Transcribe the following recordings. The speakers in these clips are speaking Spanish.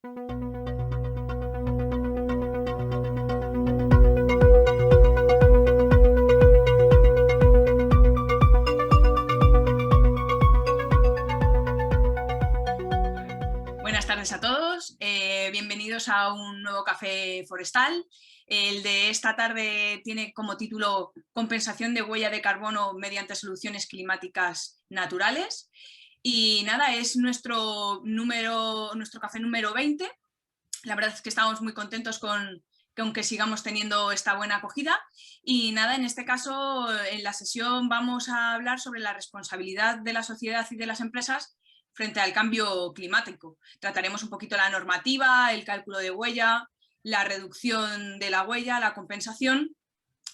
Buenas tardes a todos, bienvenidos a un nuevo Café Forestal. El de esta tarde tiene como título Compensación de huella de carbono mediante soluciones climáticas naturales. Y nada, es nuestro café número 20. La verdad es que estamos muy contentos con que sigamos teniendo esta buena acogida. Y nada, en este caso, en la sesión vamos a hablar sobre la responsabilidad de la sociedad y de las empresas frente al cambio climático. Trataremos un poquito la normativa, el cálculo de huella, la reducción de la huella, la compensación.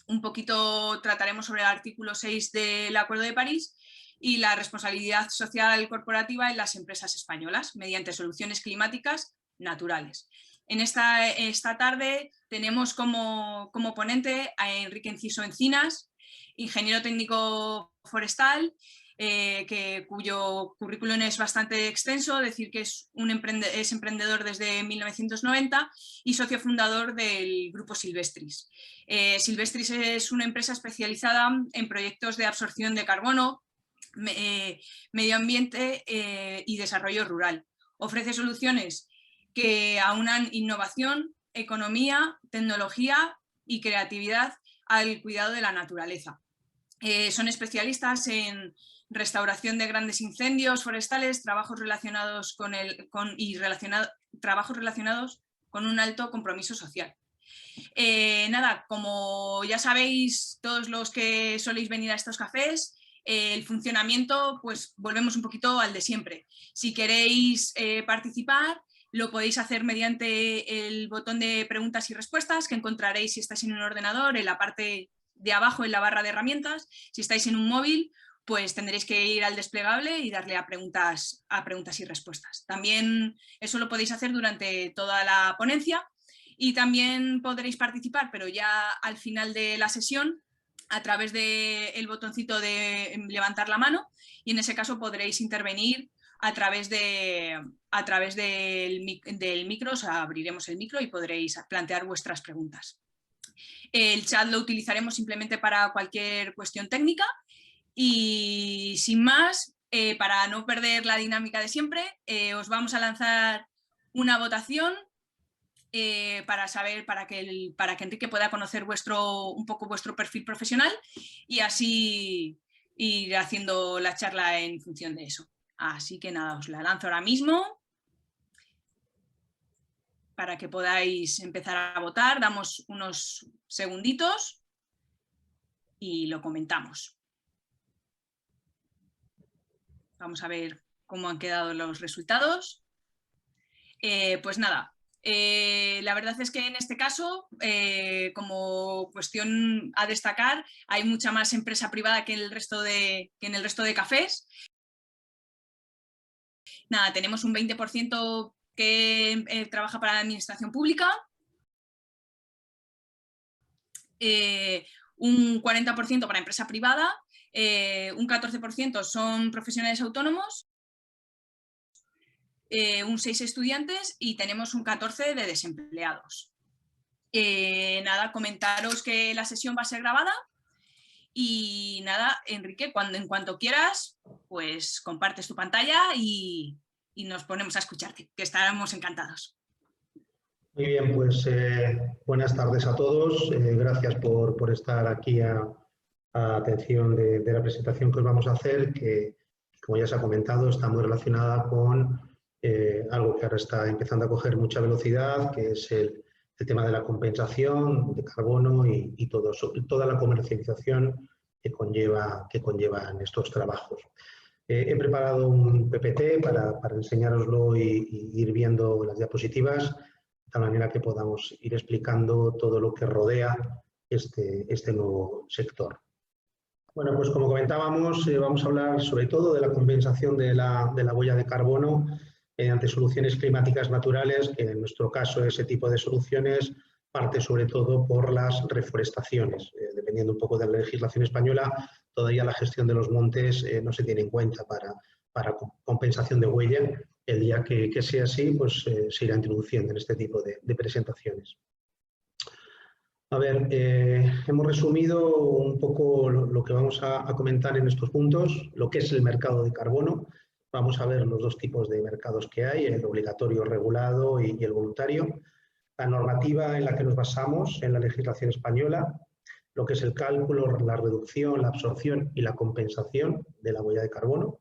Un poquito trataremos sobre el artículo 6 del Acuerdo de París y la responsabilidad social corporativa en las empresas españolas mediante soluciones climáticas naturales. En esta tarde tenemos como ponente a Enrique Enciso Encinas, ingeniero técnico forestal, cuyo currículum es bastante extenso, decir que es emprendedor desde 1990 y socio fundador del Grupo Silvestris. Silvestris es una empresa especializada en proyectos de absorción de carbono, medio ambiente y desarrollo rural. Ofrece soluciones que aunan innovación, economía, tecnología y creatividad al cuidado de la naturaleza. Son especialistas en restauración de grandes incendios forestales, trabajos relacionados con un alto compromiso social. Nada, como ya sabéis, todos los que soléis venir a estos cafés, el funcionamiento, pues volvemos un poquito al de siempre. Si queréis participar, lo podéis hacer mediante el botón de preguntas y respuestas que encontraréis si estáis en un ordenador en la parte de abajo en la barra de herramientas. Si estáis en un móvil, pues tendréis que ir al desplegable y darle a preguntas y respuestas. También eso lo podéis hacer durante toda la ponencia y también podréis participar, pero ya al final de la sesión, a través del botoncito de levantar la mano, y en ese caso podréis intervenir a través del micro. O sea, abriremos el micro y podréis plantear vuestras preguntas. El chat lo utilizaremos simplemente para cualquier cuestión técnica y sin más, para no perder la dinámica de siempre, os vamos a lanzar una votación para que Enrique pueda conocer un poco vuestro perfil profesional y así ir haciendo la charla en función de eso. Así que nada, os la lanzo ahora mismo para que podáis empezar a votar. Damos unos segunditos y lo comentamos. Vamos a ver cómo han quedado los resultados. Pues nada, la verdad es que en este caso, como cuestión a destacar, hay mucha más empresa privada que en el resto de cafés. Nada, tenemos un 20% que trabaja para la administración pública, un 40% para empresa privada, un 14% son profesionales autónomos, un 6 estudiantes y tenemos un 14 de desempleados. Nada, comentaros que la sesión va a ser grabada y nada, Enrique, en cuanto quieras, pues compartes tu pantalla y nos ponemos a escucharte, que estaremos encantados. Muy bien, pues buenas tardes a todos. Gracias por estar aquí a atención de la presentación que os vamos a hacer, que como ya se ha comentado está muy relacionada con algo que ahora está empezando a coger mucha velocidad, que es el tema de la compensación de carbono y toda la comercialización que conllevan estos trabajos. He preparado un PPT para enseñároslo y ir viendo las diapositivas, de tal manera que podamos ir explicando todo lo que rodea este nuevo sector. Bueno, pues como comentábamos, vamos a hablar sobre todo de la compensación de la huella de carbono mediante soluciones climáticas naturales, que en nuestro caso ese tipo de soluciones parte sobre todo por las reforestaciones. Dependiendo un poco de la legislación española, todavía la gestión de los montes no se tiene en cuenta para compensación de huella, el día que sea así, pues se irá introduciendo en este tipo de presentaciones. A ver, hemos resumido un poco lo que vamos a comentar en estos puntos, lo que es el mercado de carbono. Vamos a ver los dos tipos de mercados que hay, el obligatorio regulado y el voluntario. La normativa en la que nos basamos en la legislación española, lo que es el cálculo, la reducción, la absorción y la compensación de la huella de carbono.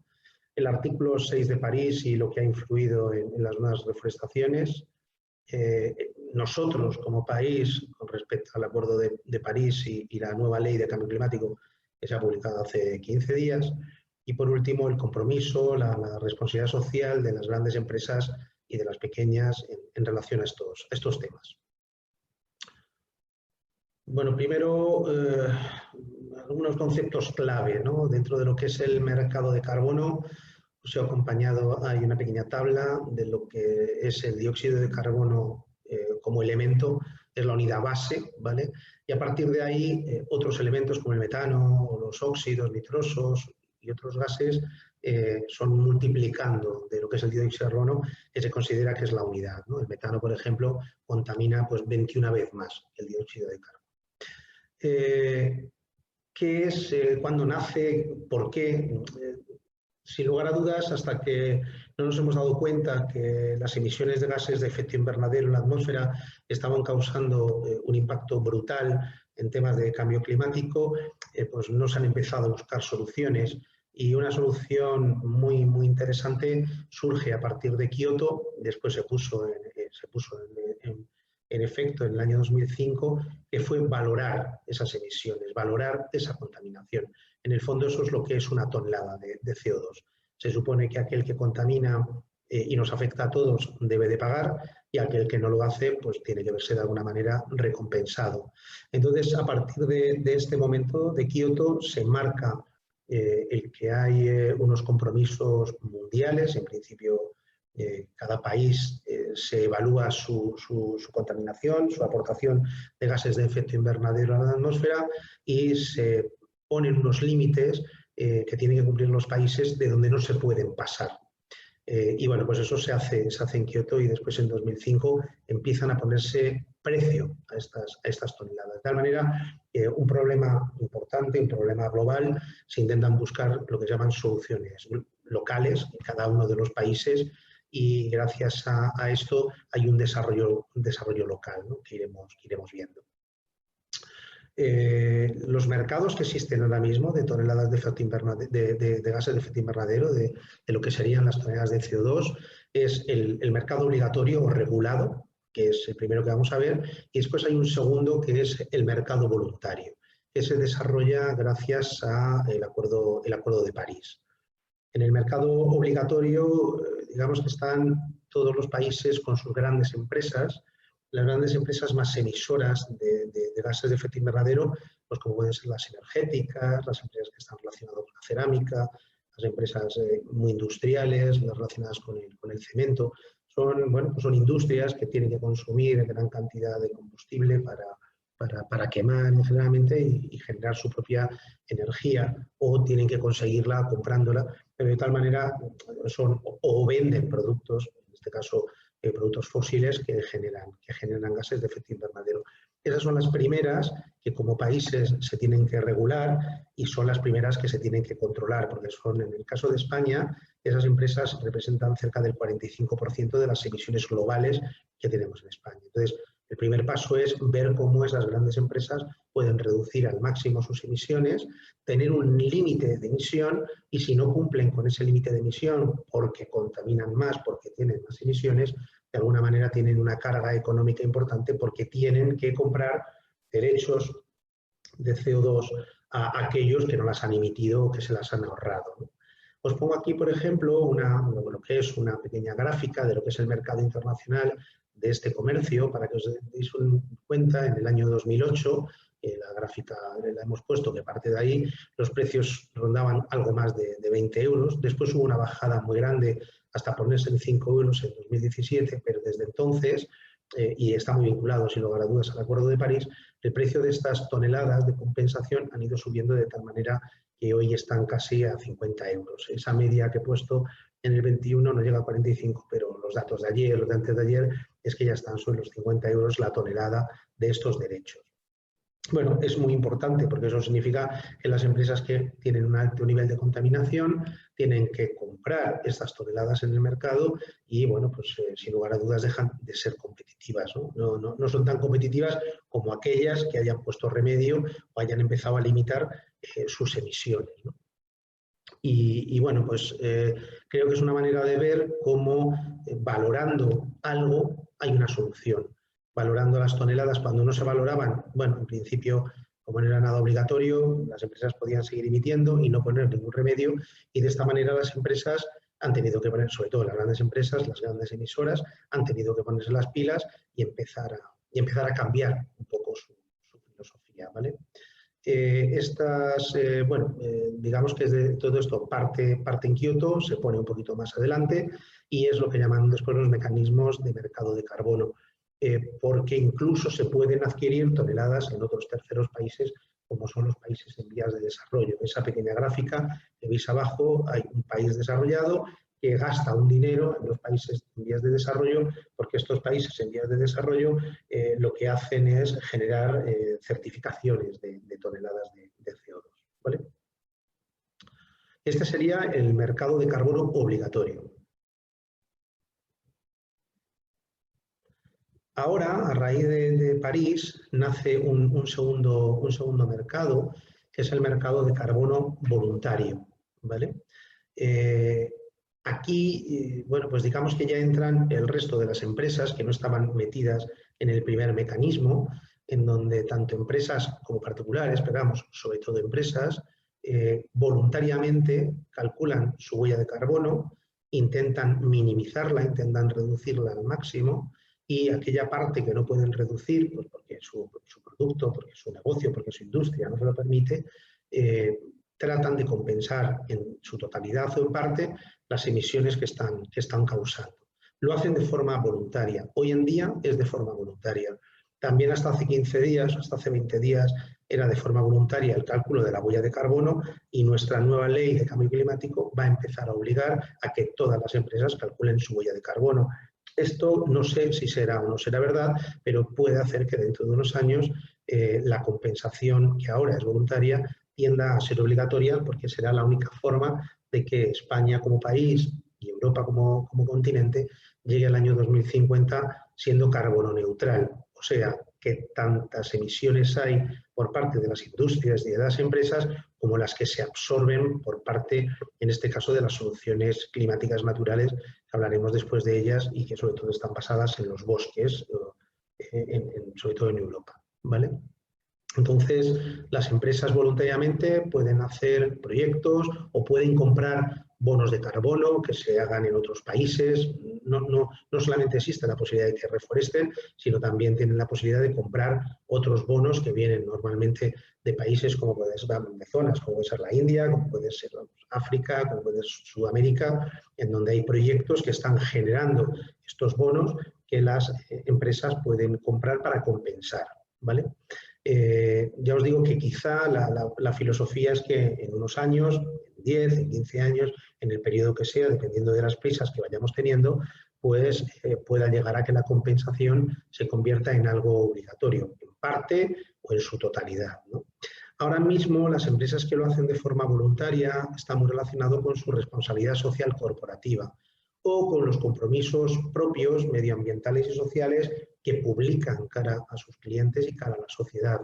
El artículo 6 de París y lo que ha influido en las nuevas reforestaciones. Nosotros, como país, con respecto al Acuerdo de París y la nueva Ley de Cambio Climático que se ha publicado hace 15 días. Y por último, el compromiso, la responsabilidad social de las grandes empresas y de las pequeñas en relación a estos temas. Bueno, primero, algunos conceptos clave, ¿no? Dentro de lo que es el mercado de carbono. Os he acompañado, hay una pequeña tabla de lo que es el dióxido de carbono como elemento, es la unidad base, ¿vale? Y a partir de ahí, otros elementos como el metano o los óxidos nitrosos y otros gases son multiplicando de lo que es el dióxido de carbono, que se considera que es la unidad, ¿no? El metano, por ejemplo, contamina pues 21 veces más que el dióxido de carbono. ¿Qué es? ¿Cuándo nace? ¿Por qué? Sin lugar a dudas, hasta que no nos hemos dado cuenta que las emisiones de gases de efecto invernadero en la atmósfera estaban causando un impacto brutal en temas de cambio climático, pues no se han empezado a buscar soluciones. Y una solución muy interesante surge a partir de Kioto, después se puso en efecto en el año 2005, que fue valorar esas emisiones, valorar esa contaminación. En el fondo eso es lo que es una tonelada de CO2. Se supone que aquel que contamina y nos afecta a todos debe de pagar y aquel que no lo hace pues tiene que verse de alguna manera recompensado. Entonces, a partir de este momento de Kioto se marca el que hay unos compromisos mundiales, en principio cada país se evalúa su contaminación, su aportación de gases de efecto invernadero a la atmósfera y se ponen unos límites que tienen que cumplir los países de donde no se pueden pasar. Y bueno, pues eso se hace en Kioto y después en 2005 empiezan a ponerse precio a estas toneladas. De tal manera, un problema importante, un problema global, se intentan buscar lo que llaman soluciones locales en cada uno de los países y gracias a esto hay un desarrollo local, ¿no? que iremos viendo. Los mercados que existen ahora mismo de toneladas de gases de efecto invernadero, de lo que serían las toneladas de CO2, es el mercado obligatorio o regulado, que es el primero que vamos a ver, y después hay un segundo que es el mercado voluntario, que se desarrolla gracias al Acuerdo de París. En el mercado obligatorio, digamos que están todos los países con sus grandes empresas, las grandes empresas más emisoras de gases de efecto invernadero, pues como pueden ser las energéticas, las empresas que están relacionadas con la cerámica, las empresas muy industriales, las relacionadas con el cemento. Son industrias que tienen que consumir gran cantidad de combustible para quemar generalmente y generar su propia energía, o tienen que conseguirla comprándola, pero de tal manera son o venden productos, en este caso productos fósiles que generan gases de efecto invernadero. Esas son las primeras que como países se tienen que regular y son las primeras que se tienen que controlar, porque son, en el caso de España, esas empresas representan cerca del 45% de las emisiones globales que tenemos en España. Entonces, el primer paso es ver cómo esas grandes empresas pueden reducir al máximo sus emisiones, tener un límite de emisión y si no cumplen con ese límite de emisión porque contaminan más, porque tienen más emisiones, de alguna manera tienen una carga económica importante porque tienen que comprar derechos de CO2 a aquellos que no las han emitido o que se las han ahorrado, ¿no? Os pongo aquí, por ejemplo, lo que es una pequeña gráfica de lo que es el mercado internacional de este comercio, para que os deis cuenta. En el año 2008, la gráfica la hemos puesto, que parte de ahí, los precios rondaban algo más de 20 euros. Después hubo una bajada muy grande hasta ponerse en 5 euros en 2017, pero desde entonces, y está muy vinculado, sin lugar a dudas, al Acuerdo de París, el precio de estas toneladas de compensación han ido subiendo de tal manera que hoy están casi a 50 euros. Esa media que he puesto en el 21 no llega a 45, pero los datos de ayer, los de antes de ayer, es que ya están sobre los 50 euros la tonelada de estos derechos. Bueno, es muy importante porque eso significa que las empresas que tienen un alto nivel de contaminación tienen que comprar estas toneladas en el mercado y, bueno, pues sin lugar a dudas dejan de ser competitivas, ¿no? No son tan competitivas como aquellas que hayan puesto remedio o hayan empezado a limitar sus emisiones, ¿no? Y bueno, pues creo que es una manera de ver cómo valorando algo hay una solución. Valorando las toneladas, cuando no se valoraban, bueno, en principio, como no era nada obligatorio, las empresas podían seguir emitiendo y no poner ningún remedio, y de esta manera las empresas han tenido que poner, sobre todo las grandes empresas, las grandes emisoras, han tenido que ponerse las pilas y empezar a cambiar un poco su filosofía, ¿vale? Digamos que todo esto parte en Kioto, se pone un poquito más adelante y es lo que llaman después los mecanismos de mercado de carbono, porque incluso se pueden adquirir toneladas en otros terceros países como son los países en vías de desarrollo. Esa pequeña gráfica que veis abajo, hay un país desarrollado que gasta un dinero en los países en vías de desarrollo, porque estos países en vías de desarrollo lo que hacen es generar certificaciones de toneladas de CO2. ¿Vale? Este sería el mercado de carbono obligatorio. Ahora, a raíz de París, nace un segundo mercado, que es el mercado de carbono voluntario, ¿vale? Aquí, bueno, pues digamos que ya entran el resto de las empresas que no estaban metidas en el primer mecanismo, en donde tanto empresas como particulares, pero vamos, sobre todo empresas, voluntariamente calculan su huella de carbono, intentan minimizarla, intentan reducirla al máximo, y aquella parte que no pueden reducir, pues porque su producto, porque su negocio, porque su industria no se lo permite, tratan de compensar en su totalidad o en parte las emisiones que están causando. Lo hacen de forma voluntaria. Hoy en día es de forma voluntaria. También hasta hace 15 días, hasta hace 20 días, era de forma voluntaria el cálculo de la huella de carbono y nuestra nueva ley de cambio climático va a empezar a obligar a que todas las empresas calculen su huella de carbono. Esto no sé si será o no será verdad, pero puede hacer que dentro de unos años la compensación, que ahora es voluntaria, tienda a ser obligatoria porque será la única forma de que España como país y Europa como continente llegue al año 2050 siendo carbono neutral. O sea, que tantas emisiones hay por parte de las industrias y de las empresas como las que se absorben por parte, en este caso, de las soluciones climáticas naturales, que hablaremos después de ellas y que sobre todo están basadas en los bosques, sobre todo en Europa, ¿vale? Entonces, las empresas voluntariamente pueden hacer proyectos o pueden comprar bonos de carbono que se hagan en otros países. No solamente existe la posibilidad de que reforesten, sino también tienen la posibilidad de comprar otros bonos que vienen normalmente de países como puede ser de zonas, como puede ser la India, como puede ser África, como puede ser Sudamérica, en donde hay proyectos que están generando estos bonos que las empresas pueden comprar para compensar, ¿vale? Ya os digo que quizá la filosofía es que en unos años, en 10, en 15 años, en el periodo que sea, dependiendo de las prisas que vayamos teniendo, pues pueda llegar a que la compensación se convierta en algo obligatorio, en parte o en su totalidad, ¿no? Ahora mismo las empresas que lo hacen de forma voluntaria están muy relacionado con su responsabilidad social corporativa o con los compromisos propios medioambientales y sociales que publican cara a sus clientes y cara a la sociedad.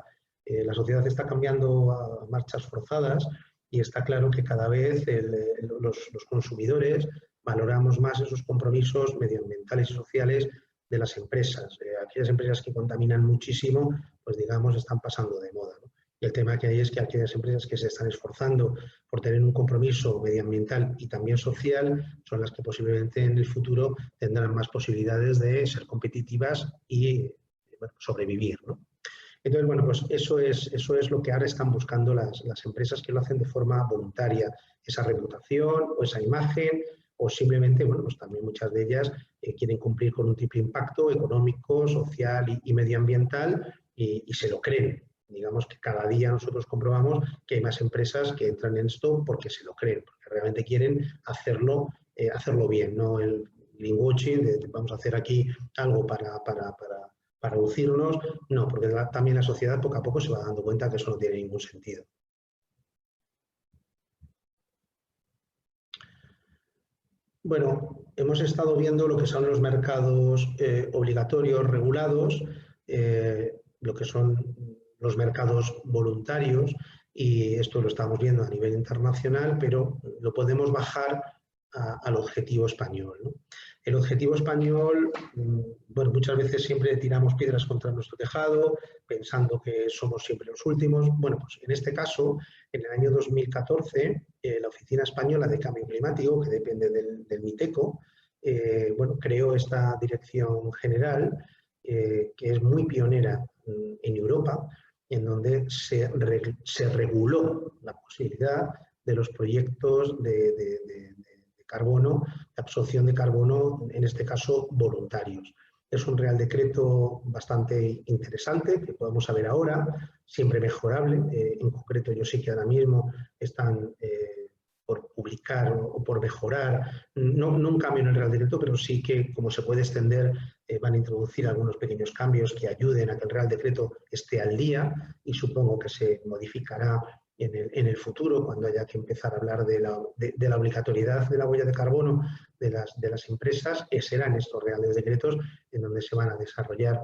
La sociedad está cambiando a marchas forzadas y está claro que cada vez los consumidores valoramos más esos compromisos medioambientales y sociales de las empresas. Aquellas empresas que contaminan muchísimo, pues digamos, están pasando de moda, ¿no? Y el tema que hay es que aquellas empresas que se están esforzando por tener un compromiso medioambiental y también social son las que posiblemente en el futuro tendrán más posibilidades de ser competitivas y bueno, sobrevivir, ¿no? Entonces, bueno, pues eso es lo que ahora están buscando las empresas que lo hacen de forma voluntaria, esa reputación o esa imagen, o simplemente, bueno, pues también muchas de ellas quieren cumplir con un triple impacto económico, social y medioambiental y se lo creen. Digamos que cada día nosotros comprobamos que hay más empresas que entran en esto porque se lo creen, porque realmente quieren hacerlo hacerlo bien, no el greenwashing, de vamos a hacer aquí algo para reducirnos, no, porque también la sociedad poco a poco se va dando cuenta que eso no tiene ningún sentido. Bueno, hemos estado viendo lo que son los mercados obligatorios regulados, lo que son los mercados voluntarios, y esto lo estamos viendo a nivel internacional, pero lo podemos bajar al objetivo español, ¿no? El objetivo español, bueno, muchas veces siempre tiramos piedras contra nuestro tejado, pensando que somos siempre los últimos. Bueno, pues en este caso, en el año 2014, la Oficina Española de Cambio Climático, que depende del MITECO, bueno, creó esta dirección general, que es muy pionera en Europa, en donde se reguló la posibilidad de los proyectos de carbono, de absorción de carbono, en este caso voluntarios. Es un Real Decreto bastante interesante, que podemos saber ahora, siempre mejorable. En concreto, yo sé que ahora mismo están por publicar o por mejorar, no un cambio en el Real Decreto, pero sí que, como se puede extender, van a introducir algunos pequeños cambios que ayuden a que el Real Decreto esté al día, y supongo que se modificará en el futuro, cuando haya que empezar a hablar de la obligatoriedad de la huella de carbono de las empresas, serán estos Reales Decretos en donde se van a desarrollar.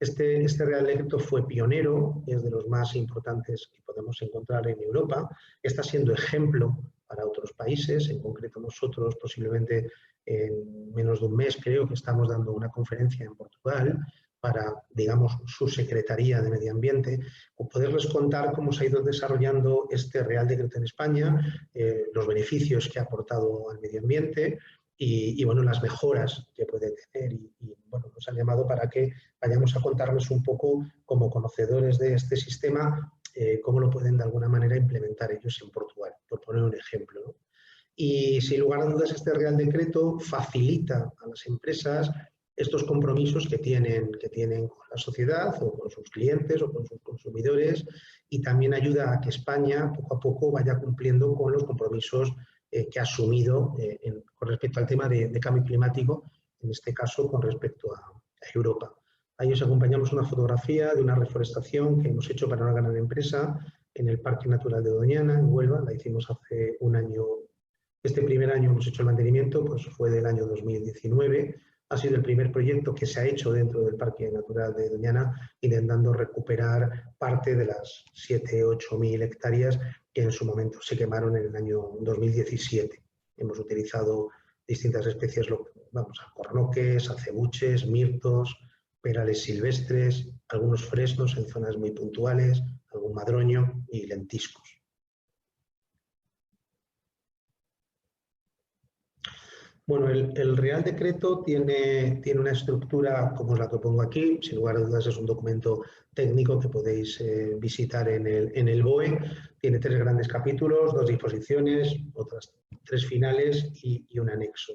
Este Real Decreto fue pionero, es de los más importantes que podemos encontrar en Europa, está siendo ejemplo para otros países, en concreto nosotros posiblemente en menos de un mes creo que estamos dando una conferencia en Portugal para, digamos, su Secretaría de Medio Ambiente, o poderles contar cómo se ha ido desarrollando este Real Decreto en España, los beneficios que ha aportado al medio ambiente y bueno, las mejoras que puede tener. Y bueno, nos han llamado para que vayamos a contarles un poco, como conocedores de este sistema, cómo lo pueden de alguna manera implementar ellos en Portugal, por poner un ejemplo, ¿no? Y sin lugar a dudas, este Real Decreto facilita a las empresas estos compromisos que tienen con la sociedad o con sus clientes o con sus consumidores, y también ayuda a que España poco a poco vaya cumpliendo con los compromisos que ha asumido con respecto al tema de cambio climático, en este caso con respecto a Europa. Ahí os acompañamos una fotografía de una reforestación que hemos hecho para una gran empresa en el Parque Natural de Doñana, en Huelva. La hicimos hace un año. Este primer año hemos hecho el mantenimiento, pues fue del año 2019. Ha sido el primer proyecto que se ha hecho dentro del Parque Natural de Doñana, intentando recuperar parte de las 7.000–8.000 hectáreas que en su momento se quemaron en el año 2017. Hemos utilizado distintas especies, vamos, alcornoques, acebuches, mirtos, perales silvestres, algunos fresnos en zonas muy puntuales, algún madroño y lentiscos. Bueno, el Real Decreto tiene una estructura como la que pongo aquí. Sin lugar a dudas es un documento técnico que podéis visitar en el BOE. Tiene 3 grandes capítulos, 2 disposiciones, otras 3 finales y un anexo.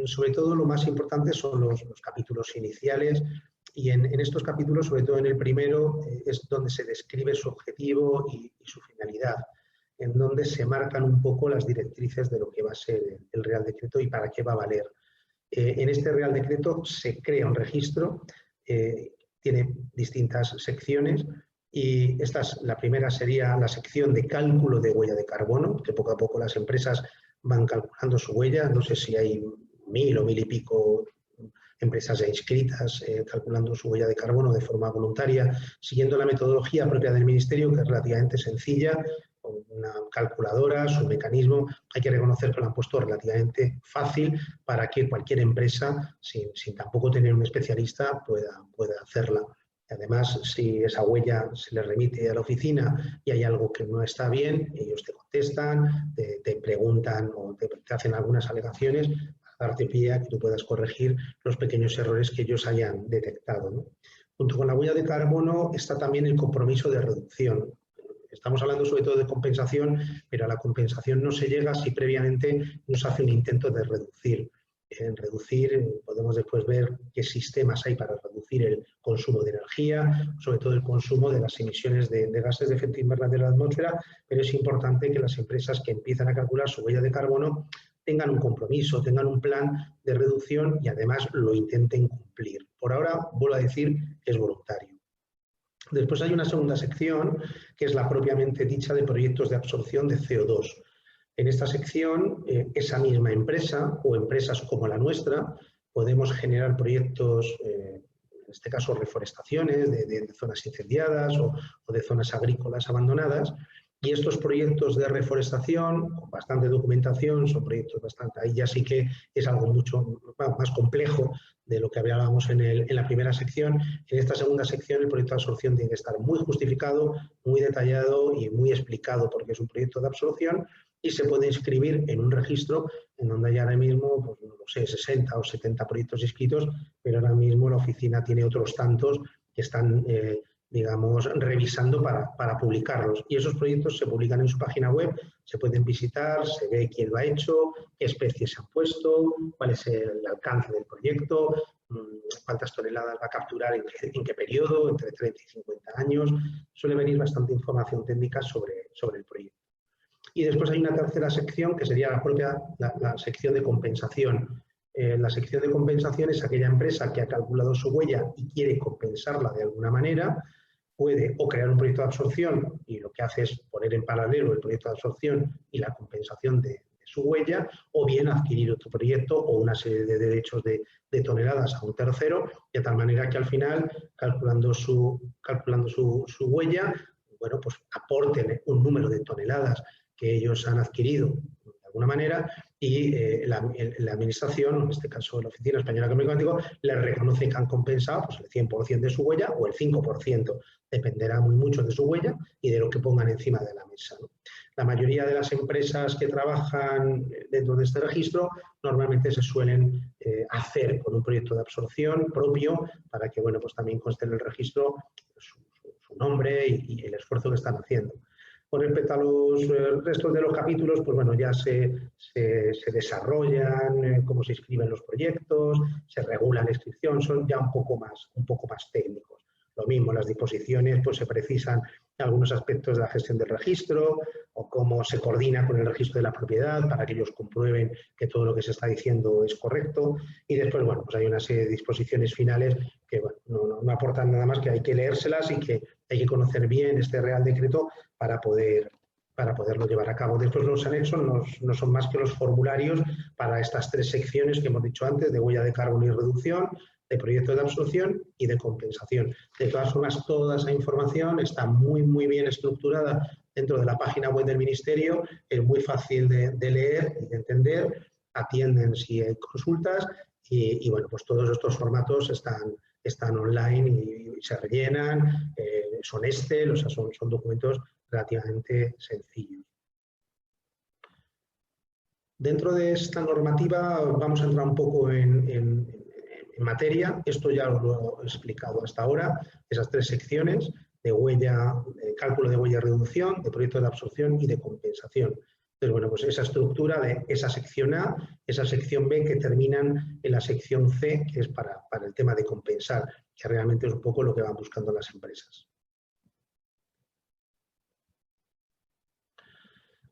Sobre todo lo más importante son los capítulos iniciales, y en estos capítulos, sobre todo en el primero, es donde se describe su objetivo y su finalidad, en donde se marcan un poco las directrices de lo que va a ser el Real Decreto y para qué va a valer. En este Real Decreto se crea un registro, tiene distintas secciones, y la primera sería la sección de cálculo de huella de carbono, que poco a poco las empresas van calculando su huella. No sé si hay 1.000 o 1.000 y pico empresas ya inscritas calculando su huella de carbono de forma voluntaria, siguiendo la metodología propia del Ministerio, que es relativamente sencilla, con una calculadora, su mecanismo. Hay que reconocer que lo han puesto relativamente fácil para que cualquier empresa, sin tampoco tener un especialista, pueda hacerla. Además, si esa huella se le remite a la oficina y hay algo que no está bien, ellos te contestan, te preguntan o te hacen algunas alegaciones para darte pie a que tú puedas corregir los pequeños errores que ellos hayan detectado, ¿no? Junto con la huella de carbono está también el compromiso de reducción. Estamos hablando sobre todo de compensación, pero a la compensación no se llega si previamente no se hace un intento de reducir. En reducir podemos después ver qué sistemas hay para reducir el consumo de energía, sobre todo el consumo de las emisiones de gases de efecto invernadero de la atmósfera, pero es importante que las empresas que empiezan a calcular su huella de carbono tengan un compromiso, tengan un plan de reducción y además lo intenten cumplir. Por ahora, vuelvo a decir, es voluntario. Después hay una segunda sección, que es la propiamente dicha de proyectos de absorción de CO2. En esta sección, esa misma empresa o empresas como la nuestra, podemos generar proyectos, en este caso reforestaciones de zonas incendiadas o de zonas agrícolas abandonadas, y estos proyectos de reforestación, con bastante documentación, son proyectos bastante, ahí ya sí que es algo mucho más complejo de lo que hablábamos en la primera sección. En esta segunda sección el proyecto de absorción tiene que estar muy justificado, muy detallado y muy explicado, porque es un proyecto de absorción y se puede inscribir en un registro en donde hay ahora mismo, pues, no sé, 60 o 70 proyectos inscritos, pero ahora mismo la oficina tiene otros tantos que están digamos, revisando para publicarlos. Y esos proyectos se publican en su página web, se pueden visitar, se ve quién lo ha hecho, qué especies se han puesto, cuál es el alcance del proyecto, cuántas toneladas va a capturar, en qué periodo, entre 30 y 50 años. Suele venir bastante información técnica sobre el proyecto. Y después hay una tercera sección que sería la sección de compensación. La sección de compensación es aquella empresa que ha calculado su huella y quiere compensarla de alguna manera, puede o crear un proyecto de absorción y lo que hace es poner en paralelo el proyecto de absorción y la compensación de su huella, o bien adquirir otro proyecto o una serie de derechos de toneladas a un tercero, de tal manera que al final, calculando su huella, bueno, pues aporten un número de toneladas que ellos han adquirido de alguna manera y la administración, en este caso la Oficina Española de Cambio Climático, les reconoce que han compensado pues, el 100% de su huella o el 5%, dependerá muy mucho de su huella y de lo que pongan encima de la mesa, ¿no? La mayoría de las empresas que trabajan dentro de este registro normalmente se suelen hacer con un proyecto de absorción propio para que bueno, pues también conste en el registro su nombre y el esfuerzo que están haciendo. Con respecto a los restos de los capítulos, pues bueno, ya se desarrollan cómo se inscriben los proyectos, se regula la inscripción, son ya un poco más técnicos. Lo mismo, las disposiciones, pues se precisan algunos aspectos de la gestión del registro o cómo se coordina con el registro de la propiedad para que ellos comprueben que todo lo que se está diciendo es correcto. Y después, bueno, pues hay una serie de disposiciones finales que bueno, no aportan nada más, que hay que leérselas y que hay que conocer bien este Real Decreto para poderlo llevar a cabo. Después los anexos no son más que los formularios para estas tres secciones que hemos dicho antes, de huella de carbono y reducción, de proyecto de absorción y de compensación. De todas formas, toda esa información está muy bien estructurada dentro de la página web del Ministerio, es muy fácil de leer y de entender, atienden si hay consultas y bueno, pues todos estos formatos están online y se rellenan, son Excel, o sea, son documentos relativamente sencillos. Dentro de esta normativa vamos a entrar un poco en materia. Esto ya os lo he explicado hasta ahora, esas tres secciones de huella, cálculo de huella y reducción, de proyecto de absorción y de compensación. Entonces, bueno, pues esa estructura de esa sección A, esa sección B que terminan en la sección C, que es para el tema de compensar, que realmente es un poco lo que van buscando las empresas.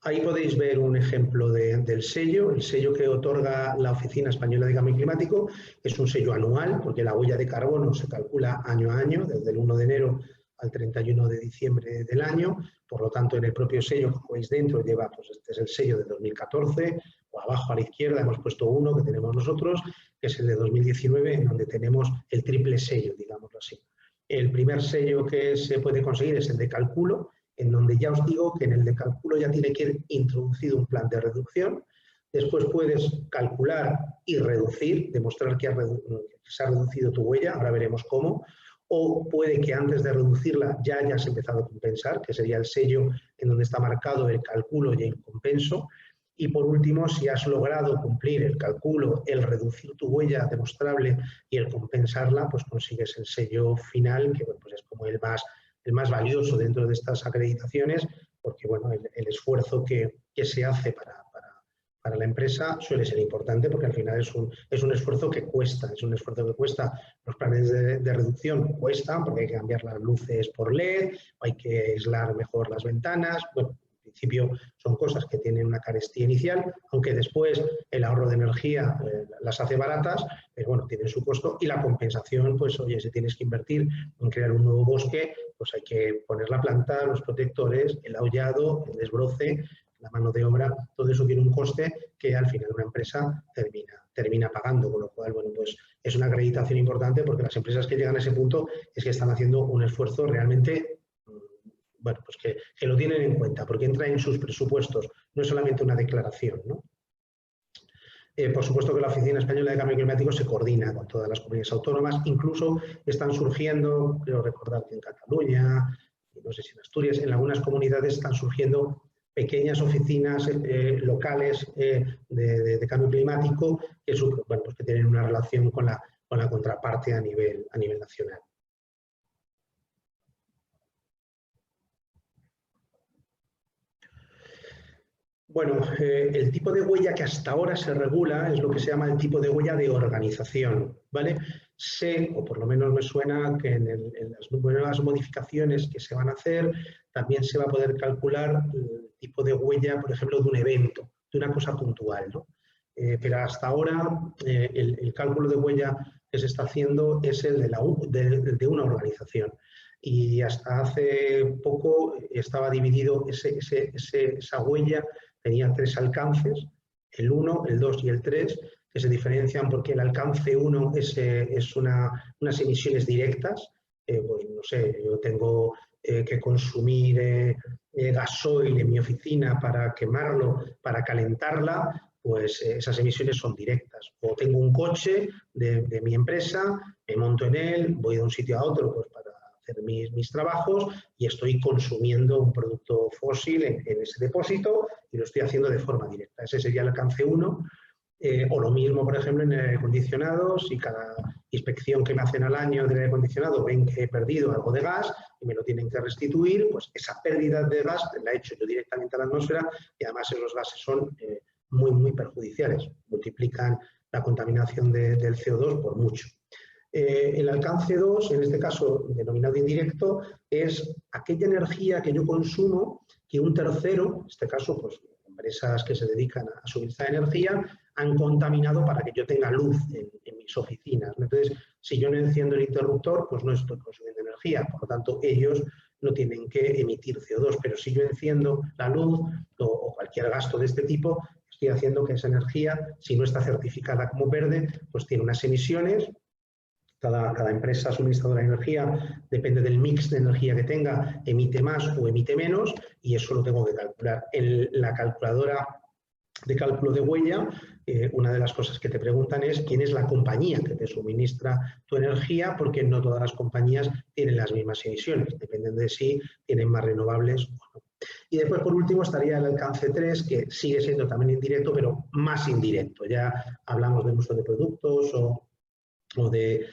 Ahí podéis ver un ejemplo del sello. El sello que otorga la Oficina Española de Cambio Climático es un sello anual, porque la huella de carbono se calcula año a año, desde el 1 de enero al 31 de diciembre del año. Por lo tanto, en el propio sello, como veis dentro, lleva, pues este es el sello de 2014, o abajo a la izquierda hemos puesto uno que tenemos nosotros, que es el de 2019, en donde tenemos el triple sello, digámoslo así. El primer sello que se puede conseguir es el de cálculo, en donde ya os digo que en el de cálculo ya tiene que ir introducido un plan de reducción. Después puedes calcular y reducir, demostrar que se ha reducido tu huella, ahora veremos cómo. O puede que antes de reducirla ya hayas empezado a compensar, que sería el sello en donde está marcado el cálculo y el compenso. Y por último, si has logrado cumplir el cálculo, el reducir tu huella demostrable y el compensarla, pues consigues el sello final, que bueno, pues es como el más valioso dentro de estas acreditaciones, porque bueno, el esfuerzo que se hace para la empresa suele ser importante, porque al final es un esfuerzo que cuesta, Los planes de reducción cuestan, porque hay que cambiar las luces por LED, hay que aislar mejor las ventanas, bueno, principio son cosas que tienen una carestía inicial, aunque después el ahorro de energía las hace baratas, pero bueno, tienen su costo, y la compensación, pues oye, si tienes que invertir en crear un nuevo bosque, pues hay que poner la planta, los protectores, el aullado, el desbroce, la mano de obra, todo eso tiene un coste que al final una empresa termina pagando, con lo cual, bueno, pues es una acreditación importante porque las empresas que llegan a ese punto es que están haciendo un esfuerzo realmente, bueno, pues que lo tienen en cuenta, porque entra en sus presupuestos, no es solamente una declaración, ¿no? Por supuesto que la Oficina Española de Cambio Climático se coordina con todas las comunidades autónomas, incluso están surgiendo, creo recordar que en Cataluña, no sé si en Asturias, en algunas comunidades están surgiendo pequeñas oficinas locales de cambio climático que, bueno, pues que tienen una relación con la contraparte a nivel nacional. Bueno, el tipo de huella que hasta ahora se regula es lo que se llama el tipo de huella de organización, ¿vale? Sé, o por lo menos me suena, que en las nuevas modificaciones que se van a hacer también se va a poder calcular el tipo de huella, por ejemplo, de un evento, de una cosa puntual, ¿no? Pero hasta ahora el cálculo de huella que se está haciendo es el de una organización. Y hasta hace poco estaba dividido esa huella. Tenía 3 alcances, el 1, el 2 y el 3, que se diferencian porque el alcance 1 es unas emisiones directas. Pues no sé, yo tengo que consumir gasoil en mi oficina para quemarlo, para calentarla, pues esas emisiones son directas. O tengo un coche de mi empresa, me monto en él, voy de un sitio a otro pues para hacer mis trabajos y estoy consumiendo un producto fósil en ese depósito y lo estoy haciendo de forma directa. Ese sería el alcance 1. O lo mismo, por ejemplo, en el aire acondicionado, si cada inspección que me hacen al año del aire acondicionado ven que he perdido algo de gas y me lo tienen que restituir, pues esa pérdida de gas la he hecho yo directamente a la atmósfera y además esos gases son muy perjudiciales, multiplican la contaminación del CO2 por mucho. El alcance 2, en este caso denominado indirecto, es aquella energía que yo consumo que un tercero, en este caso pues empresas que se dedican a suministrar energía, han contaminado para que yo tenga luz en mis oficinas. Entonces, si yo no enciendo el interruptor, pues no estoy consumiendo energía, por lo tanto ellos no tienen que emitir CO2, pero si yo enciendo la luz o cualquier gasto de este tipo, estoy haciendo que esa energía, si no está certificada como verde, pues tiene unas emisiones. Cada empresa suministradora de energía, depende del mix de energía que tenga, emite más o emite menos y eso lo tengo que calcular. En la calculadora de cálculo de huella, una de las cosas que te preguntan es quién es la compañía que te suministra tu energía, porque no todas las compañías tienen las mismas emisiones, dependen de si tienen más renovables o no. Y después, por último, estaría el alcance 3, que sigue siendo también indirecto, pero más indirecto. Ya hablamos del uso de productos o de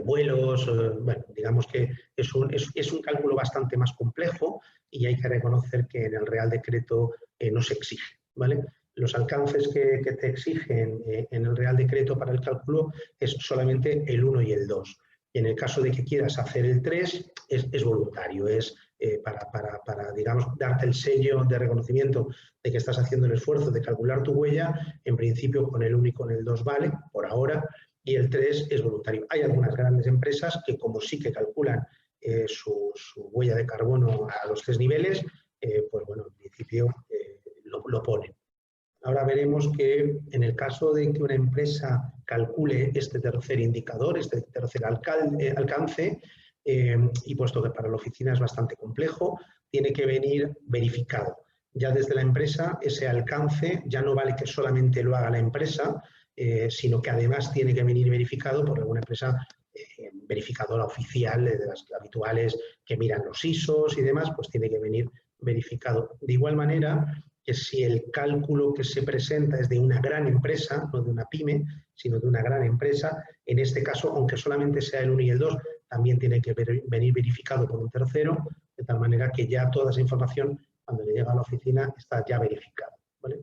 vuelos, bueno, digamos que es un cálculo bastante más complejo y hay que reconocer que en el Real Decreto no se exige, ¿vale? Los alcances que te exigen en el Real Decreto para el cálculo es solamente el 1 y el 2. Y en el caso de que quieras hacer el 3, es voluntario, es para, digamos, darte el sello de reconocimiento de que estás haciendo el esfuerzo de calcular tu huella. En principio, con el 1 y con el 2 vale, por ahora, y el 3 es voluntario. Hay algunas grandes empresas que, como sí que calculan su huella de carbono a los 3 niveles, pues bueno, en principio lo ponen. Ahora veremos que en el caso de que una empresa calcule este tercer indicador, este tercer alcance, y puesto que para la oficina es bastante complejo, tiene que venir verificado. Ya desde la empresa ese alcance ya no vale que solamente lo haga la empresa, sino que además tiene que venir verificado por alguna empresa verificadora oficial, de las habituales que miran los ISOs y demás, pues tiene que venir verificado. De igual manera que si el cálculo que se presenta es de una gran empresa, no de una pyme, sino de una gran empresa, en este caso, aunque solamente sea el 1 y el 2, también tiene que venir verificado por un tercero, de tal manera que ya toda esa información, cuando le llega a la oficina, está ya verificada, ¿vale?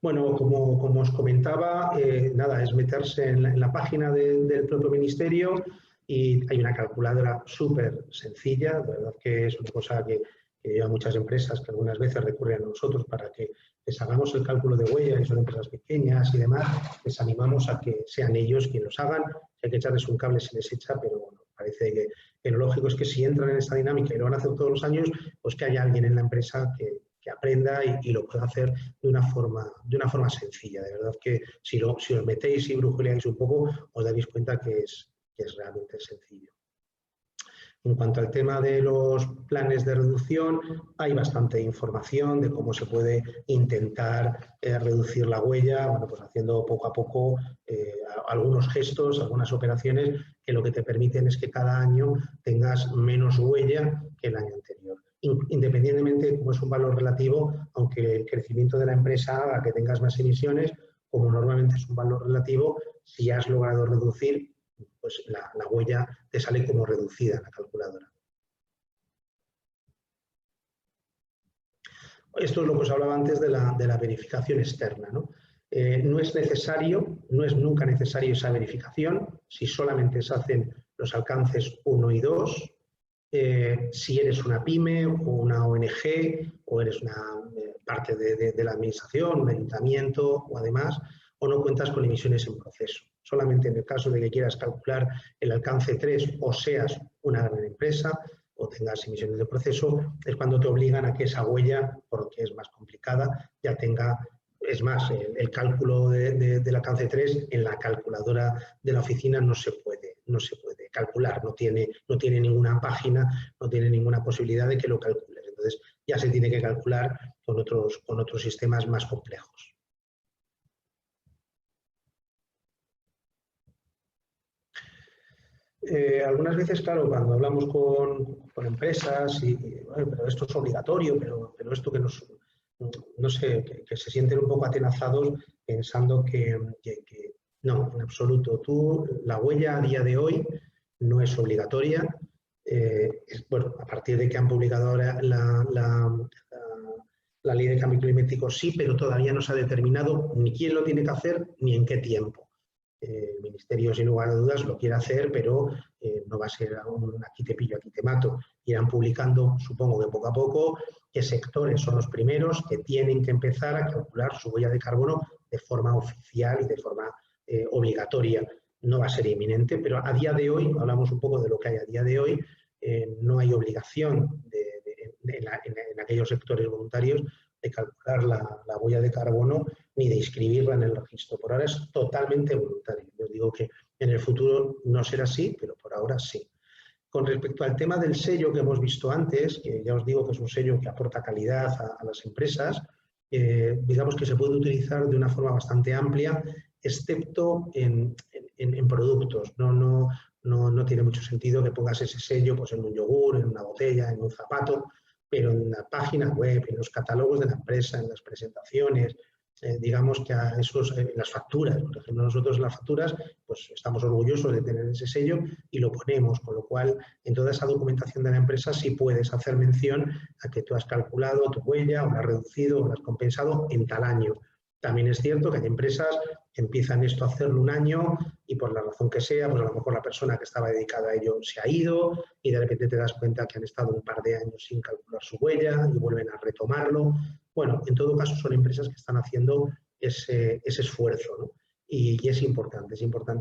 Bueno, como os comentaba, nada, es meterse en la página del propio ministerio, y hay una calculadora súper sencilla, de verdad que es una cosa que hay muchas empresas que algunas veces recurren a nosotros para que les hagamos el cálculo de huella, y son empresas pequeñas y demás, les animamos a que sean ellos quienes los hagan. Si hay que echarles un cable, se les echa, pero bueno, parece que lo lógico es que si entran en esta dinámica y lo van a hacer todos los años, pues que haya alguien en la empresa que aprenda y lo pueda hacer de una forma sencilla. De verdad que si os metéis y brujuleáis un poco, os daréis cuenta que es realmente sencillo. En cuanto al tema de los planes de reducción, hay bastante información de cómo se puede intentar reducir la huella, bueno, pues haciendo poco a poco algunos gestos, algunas operaciones que lo que te permiten es que cada año tengas menos huella que el año anterior. Independientemente de cómo es un valor relativo, aunque el crecimiento de la empresa haga que tengas más emisiones, como normalmente es un valor relativo, si has logrado reducir, pues la huella te sale como reducida en la calculadora. Esto es lo que os hablaba antes de la verificación externa, ¿no? No es necesario, no es nunca necesario esa verificación si solamente se hacen los alcances 1 y 2. Si eres una pyme o una ONG o eres una parte de la administración, un ayuntamiento o además, o no cuentas con emisiones en proceso. Solamente en el caso de que quieras calcular el alcance 3 o seas una gran empresa o tengas emisiones de proceso, es cuando te obligan a que esa huella, porque es más complicada, ya tenga, es más, el cálculo del alcance 3 en la calculadora de la oficina no se puede calcular, no tiene ninguna página, no tiene ninguna posibilidad de que lo calcules. Entonces ya se tiene que calcular con otros sistemas más complejos. Algunas veces, claro, cuando hablamos con empresas, bueno, pero esto es obligatorio, pero esto que no sé, que se sienten un poco atenazados pensando que no, en absoluto. La huella a día de hoy no es obligatoria. Bueno, a partir de que han publicado ahora la ley de cambio climático sí, pero todavía no se ha determinado ni quién lo tiene que hacer ni en qué tiempo. El Ministerio, sin lugar a dudas, lo quiere hacer, pero no va a ser aquí te pillo, aquí te mato. Irán publicando, supongo que poco a poco, qué sectores son los primeros que tienen que empezar a calcular su huella de carbono de forma oficial y de forma obligatoria. No va a ser inminente, pero a día de hoy, hablamos un poco de lo que hay a día de hoy, no hay obligación en aquellos sectores voluntarios de calcular la huella de carbono ni de inscribirla en el registro. Por ahora es totalmente voluntario. Yo digo que en el futuro no será así, pero por ahora sí. Con respecto al tema del sello que hemos visto antes, que ya os digo que es un sello que aporta calidad a las empresas, digamos que se puede utilizar de una forma bastante amplia, excepto en productos. No tiene mucho sentido que pongas ese sello pues, en un yogur, en una botella, en un zapato, pero en la página web, en los catálogos de la empresa, en las presentaciones, digamos que en las facturas. Por ejemplo, nosotros en las facturas pues estamos orgullosos de tener ese sello y lo ponemos, con lo cual en toda esa documentación de la empresa sí puedes hacer mención a que tú has calculado tu huella, o la has reducido, o la has compensado en tal año. También es cierto que hay empresas que empiezan esto a hacerlo un año y por la razón que sea, pues a lo mejor la persona que estaba dedicada a ello se ha ido y de repente te das cuenta que han estado un par de años sin calcular su huella y vuelven a retomarlo. Bueno, en todo caso son empresas que están haciendo ese esfuerzo, ¿no? Y es importante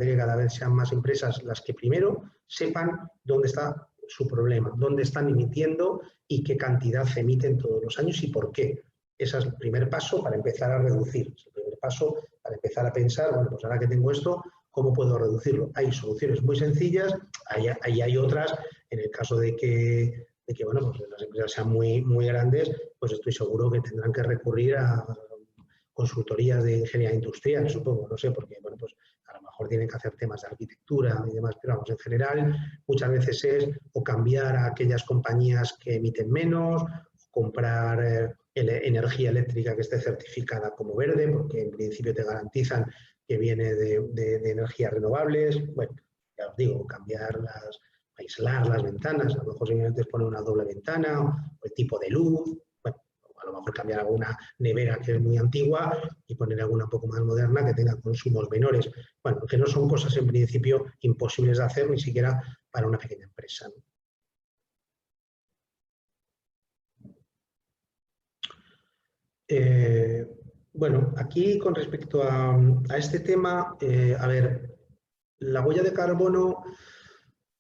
que cada vez sean más empresas las que primero sepan dónde está su problema, dónde están emitiendo y qué cantidad se emiten todos los años y por qué. Ese es el primer paso para empezar a reducir, es el primer paso para empezar a pensar, bueno, pues ahora que tengo esto, ¿cómo puedo reducirlo? Hay soluciones muy sencillas, ahí hay otras, en el caso de que bueno, pues las empresas sean muy, muy grandes, pues estoy seguro que tendrán que recurrir a consultorías de ingeniería industrial, supongo, no sé, porque bueno, pues a lo mejor tienen que hacer temas de arquitectura y demás, pero vamos, en general muchas veces es o cambiar a aquellas compañías que emiten menos, o comprar energía eléctrica que esté certificada como verde, porque en principio te garantizan que viene de energías renovables. Bueno, ya os digo, aislar las ventanas, a lo mejor simplemente es poner una doble ventana o el tipo de luz. Bueno, a lo mejor cambiar alguna nevera que es muy antigua y poner alguna un poco más moderna que tenga consumos menores. Bueno, que no son cosas en principio imposibles de hacer, ni siquiera para una pequeña empresa, ¿no? Bueno, aquí con respecto a este tema, a ver, la huella de carbono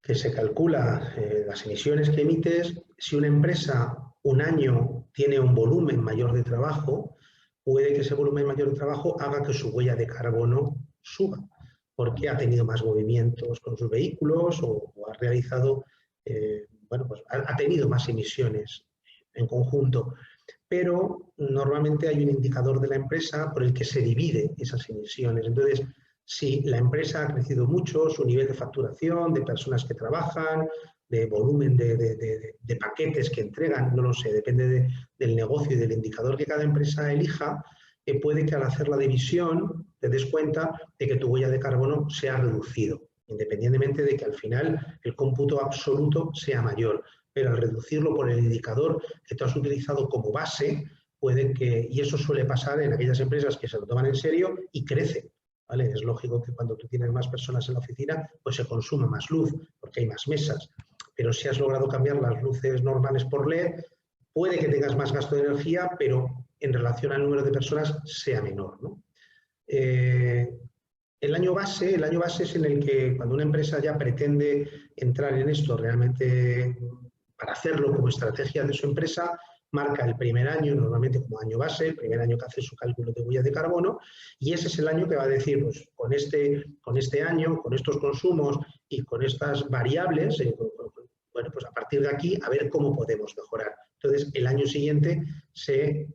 que se calcula, las emisiones que emites, si una empresa un año tiene un volumen mayor de trabajo, puede que ese volumen mayor de trabajo haga que su huella de carbono suba, porque ha tenido más movimientos con sus vehículos o ha realizado, bueno, pues ha tenido más emisiones en conjunto. Pero normalmente hay un indicador de la empresa por el que se divide esas emisiones. Entonces, si la empresa ha crecido mucho, su nivel de facturación, de personas que trabajan, de volumen de paquetes que entregan, no lo sé, depende del negocio y del indicador que cada empresa elija, puede que al hacer la división te des cuenta de que tu huella de carbono se ha reducido, independientemente de que al final el cómputo absoluto sea mayor. Pero al reducirlo por el indicador que tú has utilizado como base, puede que, y eso suele pasar en aquellas empresas que se lo toman en serio y crecen, ¿vale? Es lógico que cuando tú tienes más personas en la oficina, pues se consume más luz, porque hay más mesas. Pero si has logrado cambiar las luces normales por LED, puede que tengas más gasto de energía, pero en relación al número de personas sea menor, ¿no? El año base es en el que cuando una empresa ya pretende entrar en esto realmente para hacerlo como estrategia de su empresa, marca el primer año normalmente como año base, el primer año que hace su cálculo de huella de carbono, y ese es el año que va a decir, pues con este año, con estos consumos y con estas variables, bueno, pues a partir de aquí a ver cómo podemos mejorar. Entonces, el año siguiente se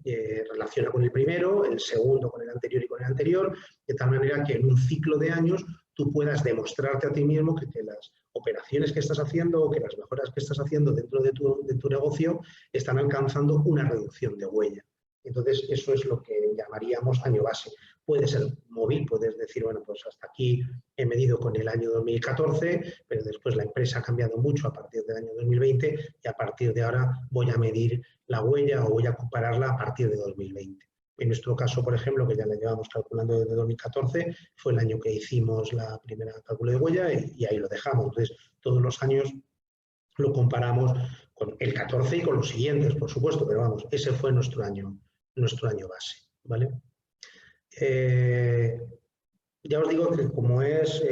relaciona con el primero, el segundo con el anterior y con el anterior, de tal manera que en un ciclo de años tú puedas demostrarte a ti mismo que las operaciones que estás haciendo o que las mejoras que estás haciendo dentro de tu negocio están alcanzando una reducción de huella. Entonces, eso es lo que llamaríamos año base. Puede ser móvil, puedes decir, bueno, pues hasta aquí he medido con el año 2014, pero después la empresa ha cambiado mucho a partir del año 2020 y a partir de ahora voy a medir la huella o voy a compararla a partir de 2020. En nuestro caso, por ejemplo, que ya la llevamos calculando desde 2014, fue el año que hicimos la primera cálculo de huella y ahí lo dejamos. Entonces, todos los años lo comparamos con el 14 y con los siguientes, por supuesto, pero vamos, ese fue nuestro año base, ¿vale? Ya os digo que como es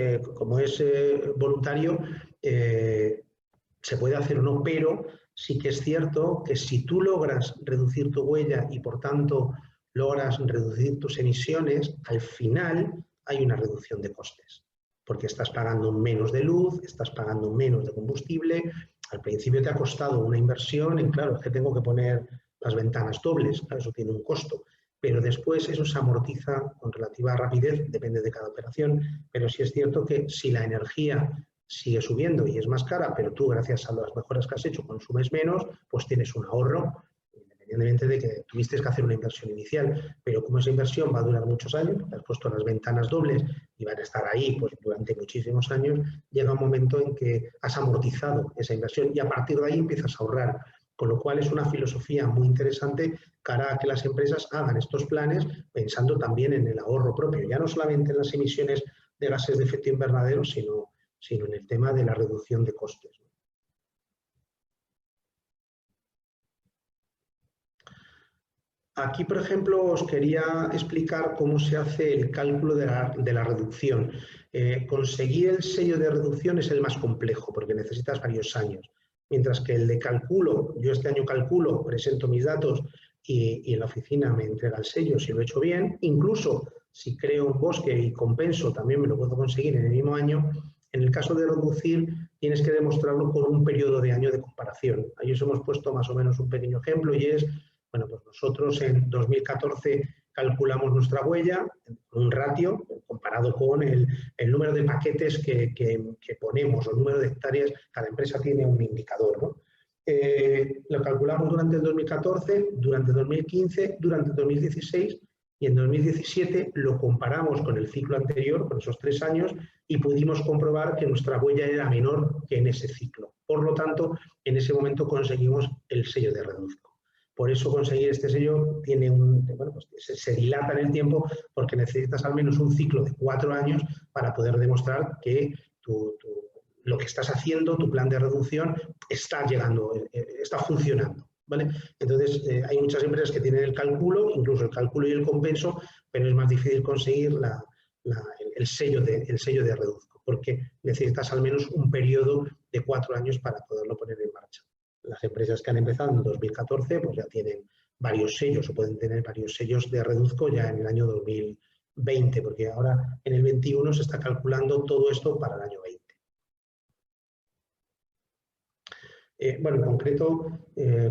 voluntario, se puede hacer o no, pero sí que es cierto que si tú logras reducir tu huella y por tanto logras reducir tus emisiones, al final hay una reducción de costes, porque estás pagando menos de luz, estás pagando menos de combustible. Al principio te ha costado una inversión en, claro, es que tengo que poner las ventanas dobles, claro, eso tiene un costo, pero después eso se amortiza con relativa rapidez, depende de cada operación, pero sí es cierto que si la energía sigue subiendo y es más cara, pero tú gracias a las mejoras que has hecho consumes menos, pues tienes un ahorro, independientemente de que tuviste que hacer una inversión inicial, pero como esa inversión va a durar muchos años, porque has puesto las ventanas dobles y van a estar ahí pues, durante muchísimos años, llega un momento en que has amortizado esa inversión y a partir de ahí empiezas a ahorrar. Con lo cual es una filosofía muy interesante cara a que las empresas hagan estos planes pensando también en el ahorro propio, ya no solamente en las emisiones de gases de efecto invernadero, sino en el tema de la reducción de costes. Aquí, por ejemplo, os quería explicar cómo se hace el cálculo de la reducción. Conseguir el sello de reducción es el más complejo porque necesitas varios años. Mientras que el de cálculo, yo este año calculo, presento mis datos y en la oficina me entrega el sello si lo he hecho bien. Incluso si creo un bosque y compenso, también me lo puedo conseguir en el mismo año. En el caso de reducir, tienes que demostrarlo con un periodo de año de comparación. Ahí os hemos puesto más o menos un pequeño ejemplo y es, bueno, pues nosotros en 2014 calculamos nuestra huella, un ratio comparado con el número de paquetes que ponemos o el número de hectáreas, cada empresa tiene un indicador, ¿no? Lo calculamos durante el 2014, durante el 2015, durante el 2016 y en 2017 lo comparamos con el ciclo anterior, con esos 3 años, y pudimos comprobar que nuestra huella era menor que en ese ciclo. Por lo tanto, en ese momento conseguimos el sello de reduzco. Por eso conseguir este sello tiene bueno, pues se dilata en el tiempo porque necesitas al menos un ciclo de 4 años para poder demostrar que lo que estás haciendo, tu plan de reducción, está llegando, está funcionando, ¿vale? Entonces, hay muchas empresas que tienen el cálculo, incluso el cálculo y el compenso, pero es más difícil conseguir el sello de reduzco, porque necesitas al menos un periodo de 4 años para poderlo poner en marcha. Las empresas que han empezado en 2014 pues ya tienen varios sellos o pueden tener varios sellos de reduzco ya en el año 2020, porque ahora en el 21 se está calculando todo esto para el año 20. Bueno, en concreto,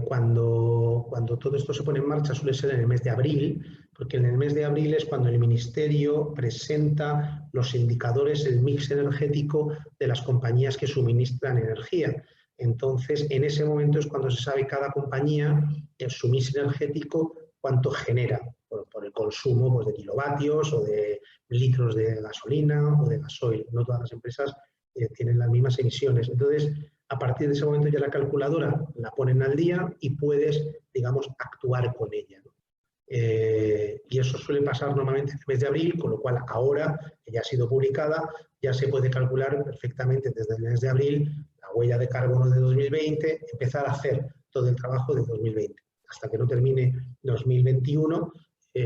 cuando todo esto se pone en marcha suele ser en el mes de abril, porque en el mes de abril es cuando el Ministerio presenta los indicadores, el mix energético de las compañías que suministran energía. Entonces, en ese momento es cuando se sabe cada compañía, su mix energético, cuánto genera por el consumo pues, de kilovatios o de litros de gasolina o de gasoil. No todas las empresas tienen las mismas emisiones. Entonces, a partir de ese momento ya la calculadora la ponen al día y puedes, digamos, actuar con ella, ¿no? Y eso suele pasar normalmente en el mes de abril, con lo cual ahora, que ya ha sido publicada, ya se puede calcular perfectamente desde el mes de abril la huella de carbono de 2020, empezar a hacer todo el trabajo de 2020. Hasta que no termine 2021,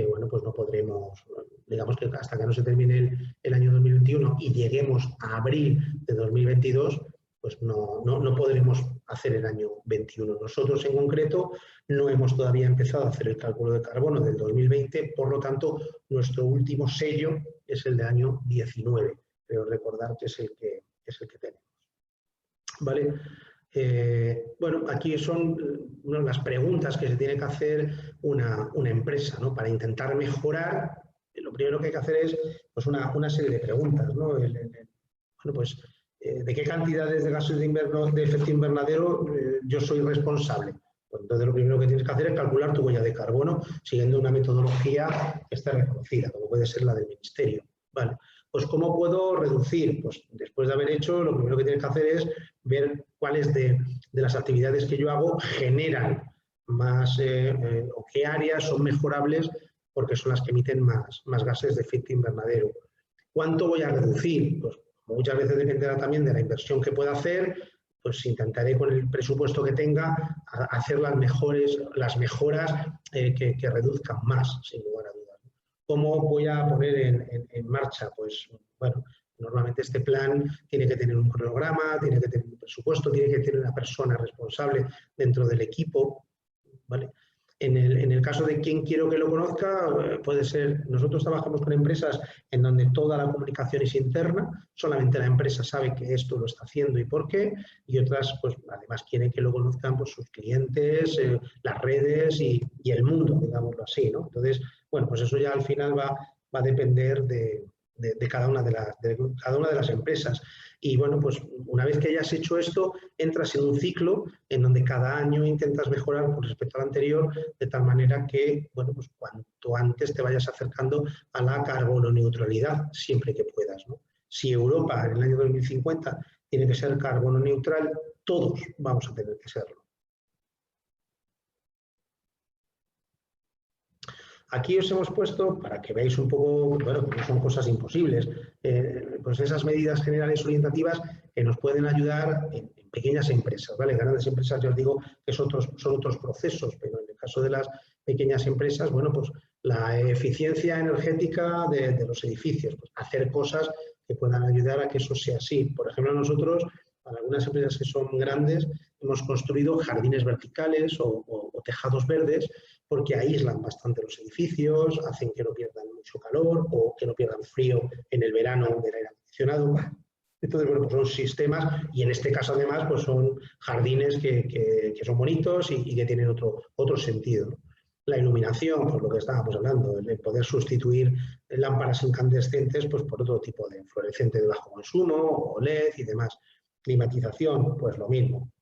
bueno, pues no podremos, digamos que hasta que no se termine el año 2021 y lleguemos a abril de 2022, pues no podremos hacer el año 21. Nosotros en concreto no hemos todavía empezado a hacer el cálculo de carbono del 2020, por lo tanto, nuestro último sello es el del año 19. Pero recordar que es el que tenemos. ¿Vale? Bueno, aquí son las preguntas que se tiene que hacer una empresa, ¿no? Para intentar mejorar, lo primero que hay que hacer es pues una serie de preguntas, ¿no? Bueno, pues, ¿de qué cantidades de gases de efecto invernadero yo soy responsable? Pues entonces lo primero que tienes que hacer es calcular tu huella de carbono siguiendo una metodología que esté reconocida, como puede ser la del Ministerio. Vale. Pues ¿cómo puedo reducir? Pues después de haber hecho, lo primero que tienes que hacer es ver cuáles de las actividades que yo hago generan más o qué áreas son mejorables porque son las que emiten más gases de efecto invernadero. ¿Cuánto voy a reducir? Pues muchas veces dependerá también de la inversión que pueda hacer, pues intentaré con el presupuesto que tenga hacer las mejoras que reduzcan más, sin lugar a dudas. ¿Cómo voy a poner en marcha? Pues bueno, normalmente este plan tiene que tener un cronograma, tiene que tener un presupuesto, tiene que tener una persona responsable dentro del equipo, ¿vale? En el caso de quien quiero que lo conozca, puede ser, nosotros trabajamos con empresas en donde toda la comunicación es interna, solamente la empresa sabe que esto lo está haciendo y por qué, y otras, pues además quieren que lo conozcan pues, sus clientes, las redes y el mundo, digámoslo así, ¿no? Entonces, bueno, pues eso ya al final va a depender de cada una de las empresas. Y bueno, pues una vez que hayas hecho esto, entras en un ciclo en donde cada año intentas mejorar con respecto al anterior, de tal manera que, bueno, pues cuanto antes te vayas acercando a la carbono neutralidad, siempre que puedas, ¿no? Si Europa en el año 2050 tiene que ser carbono neutral, todos vamos a tener que serlo. Aquí os hemos puesto, para que veáis un poco, bueno, que no son cosas imposibles, pues esas medidas generales orientativas que nos pueden ayudar en pequeñas empresas, ¿vale? Grandes empresas, ya os digo, que son otros procesos, pero en el caso de las pequeñas empresas, bueno, pues la eficiencia energética de los edificios, pues hacer cosas que puedan ayudar a que eso sea así. Por ejemplo, nosotros, para algunas empresas que son grandes, hemos construido jardines verticales o tejados verdes, porque aíslan bastante los edificios, hacen que no pierdan mucho calor o que no pierdan frío en el verano del aire acondicionado. Entonces, bueno, pues son sistemas y en este caso además pues son jardines que son bonitos y que tienen otro sentido, ¿no? La iluminación, por lo que estábamos hablando, el poder sustituir lámparas incandescentes pues, por otro tipo de fluorescente de bajo consumo o LED y demás. Climatización, pues lo mismo.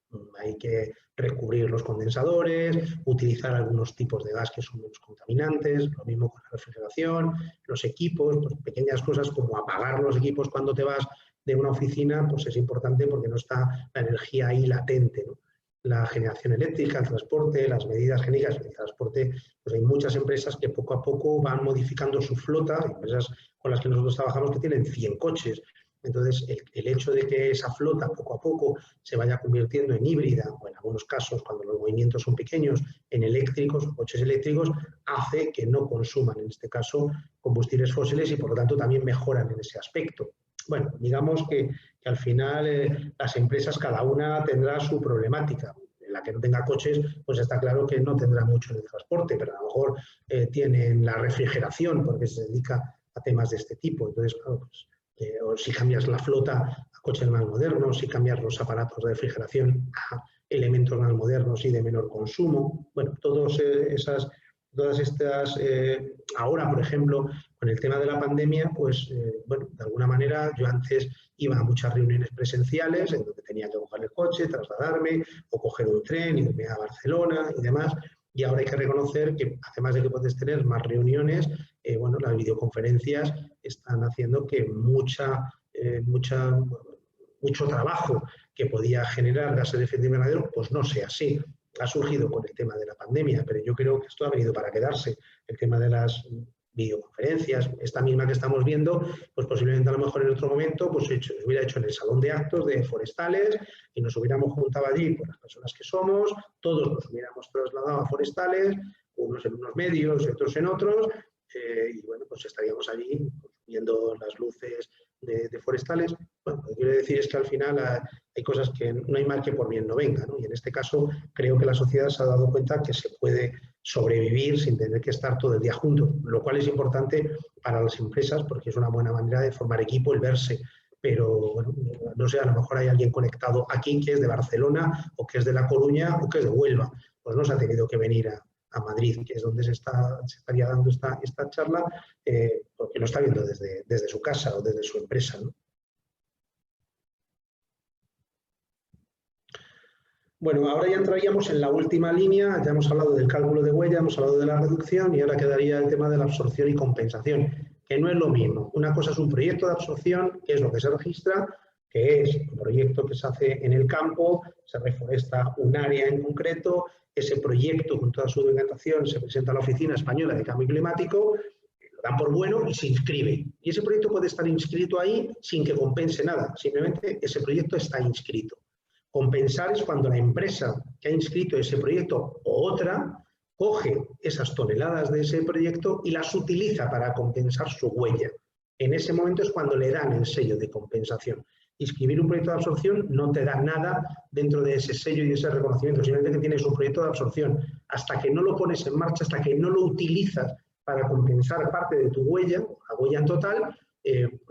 Hay que recubrir los condensadores, utilizar algunos tipos de gas que son menos contaminantes, lo mismo con la refrigeración, los equipos, pues pequeñas cosas como apagar los equipos cuando te vas de una oficina, pues es importante porque no está la energía ahí latente, ¿no? La generación eléctrica, el transporte, las medidas genéricas del transporte, pues hay muchas empresas que poco a poco van modificando su flota, empresas con las que nosotros trabajamos que tienen 100 coches, Entonces, el hecho de que esa flota poco a poco se vaya convirtiendo en híbrida, o en algunos casos, cuando los movimientos son pequeños, en eléctricos o coches eléctricos, hace que no consuman, en este caso, combustibles fósiles y, por lo tanto, también mejoran en ese aspecto. Bueno, digamos que al final las empresas, cada una tendrá su problemática. La que no tenga coches, pues está claro que no tendrá mucho en el transporte, pero a lo mejor tienen la refrigeración porque se dedica a temas de este tipo. Entonces, claro, pues, o si cambias la flota a coches más modernos, si cambias los aparatos de refrigeración a elementos más modernos y de menor consumo. Bueno, todas estas, ahora, por ejemplo, con el tema de la pandemia, pues, bueno, de alguna manera yo antes iba a muchas reuniones presenciales en donde tenía que coger el coche, trasladarme o coger un tren, irme a Barcelona y demás. Y ahora hay que reconocer que, además de que puedes tener más reuniones, bueno, las videoconferencias están haciendo que mucho trabajo que podía generar gases de efecto invernadero, pues no sea así. Ha surgido con el tema de la pandemia, pero yo creo que esto ha venido para quedarse. El tema de las videoconferencias, esta misma que estamos viendo, pues posiblemente a lo mejor en otro momento pues se hubiera hecho en el salón de actos de Forestales y nos hubiéramos juntado allí por las personas que somos, todos nos hubiéramos trasladado a Forestales, unos en unos medios, otros en otros, y bueno, pues estaríamos allí viendo las luces de Forestales. Bueno, lo que quiero decir es que al final hay cosas que no hay mal que por bien no venga, ¿no? Y en este caso creo que la sociedad se ha dado cuenta que se puede sobrevivir sin tener que estar todo el día juntos, lo cual es importante para las empresas porque es una buena manera de formar equipo, el verse. Pero, bueno, no sé, a lo mejor hay alguien conectado aquí que es de Barcelona o que es de La Coruña o que es de Huelva. Pues no se ha tenido que venir a Madrid, que es donde se estaría dando esta charla, porque lo está viendo desde su casa o desde su empresa, ¿no? Bueno, ahora ya entraríamos en la última línea, ya hemos hablado del cálculo de huella, hemos hablado de la reducción y ahora quedaría el tema de la absorción y compensación, que no es lo mismo. Una cosa es un proyecto de absorción, que es lo que se registra, que es un proyecto que se hace en el campo, se reforesta un área en concreto, ese proyecto con toda su documentación se presenta a la Oficina Española de Cambio Climático, lo dan por bueno y se inscribe. Y ese proyecto puede estar inscrito ahí sin que compense nada, simplemente ese proyecto está inscrito. Compensar es cuando la empresa que ha inscrito ese proyecto o otra coge esas toneladas de ese proyecto y las utiliza para compensar su huella. En ese momento es cuando le dan el sello de compensación. Inscribir un proyecto de absorción no te da nada dentro de ese sello y ese reconocimiento, simplemente que tienes un proyecto de absorción. Hasta que no lo pones en marcha, hasta que no lo utilizas para compensar parte de tu huella, la huella en total,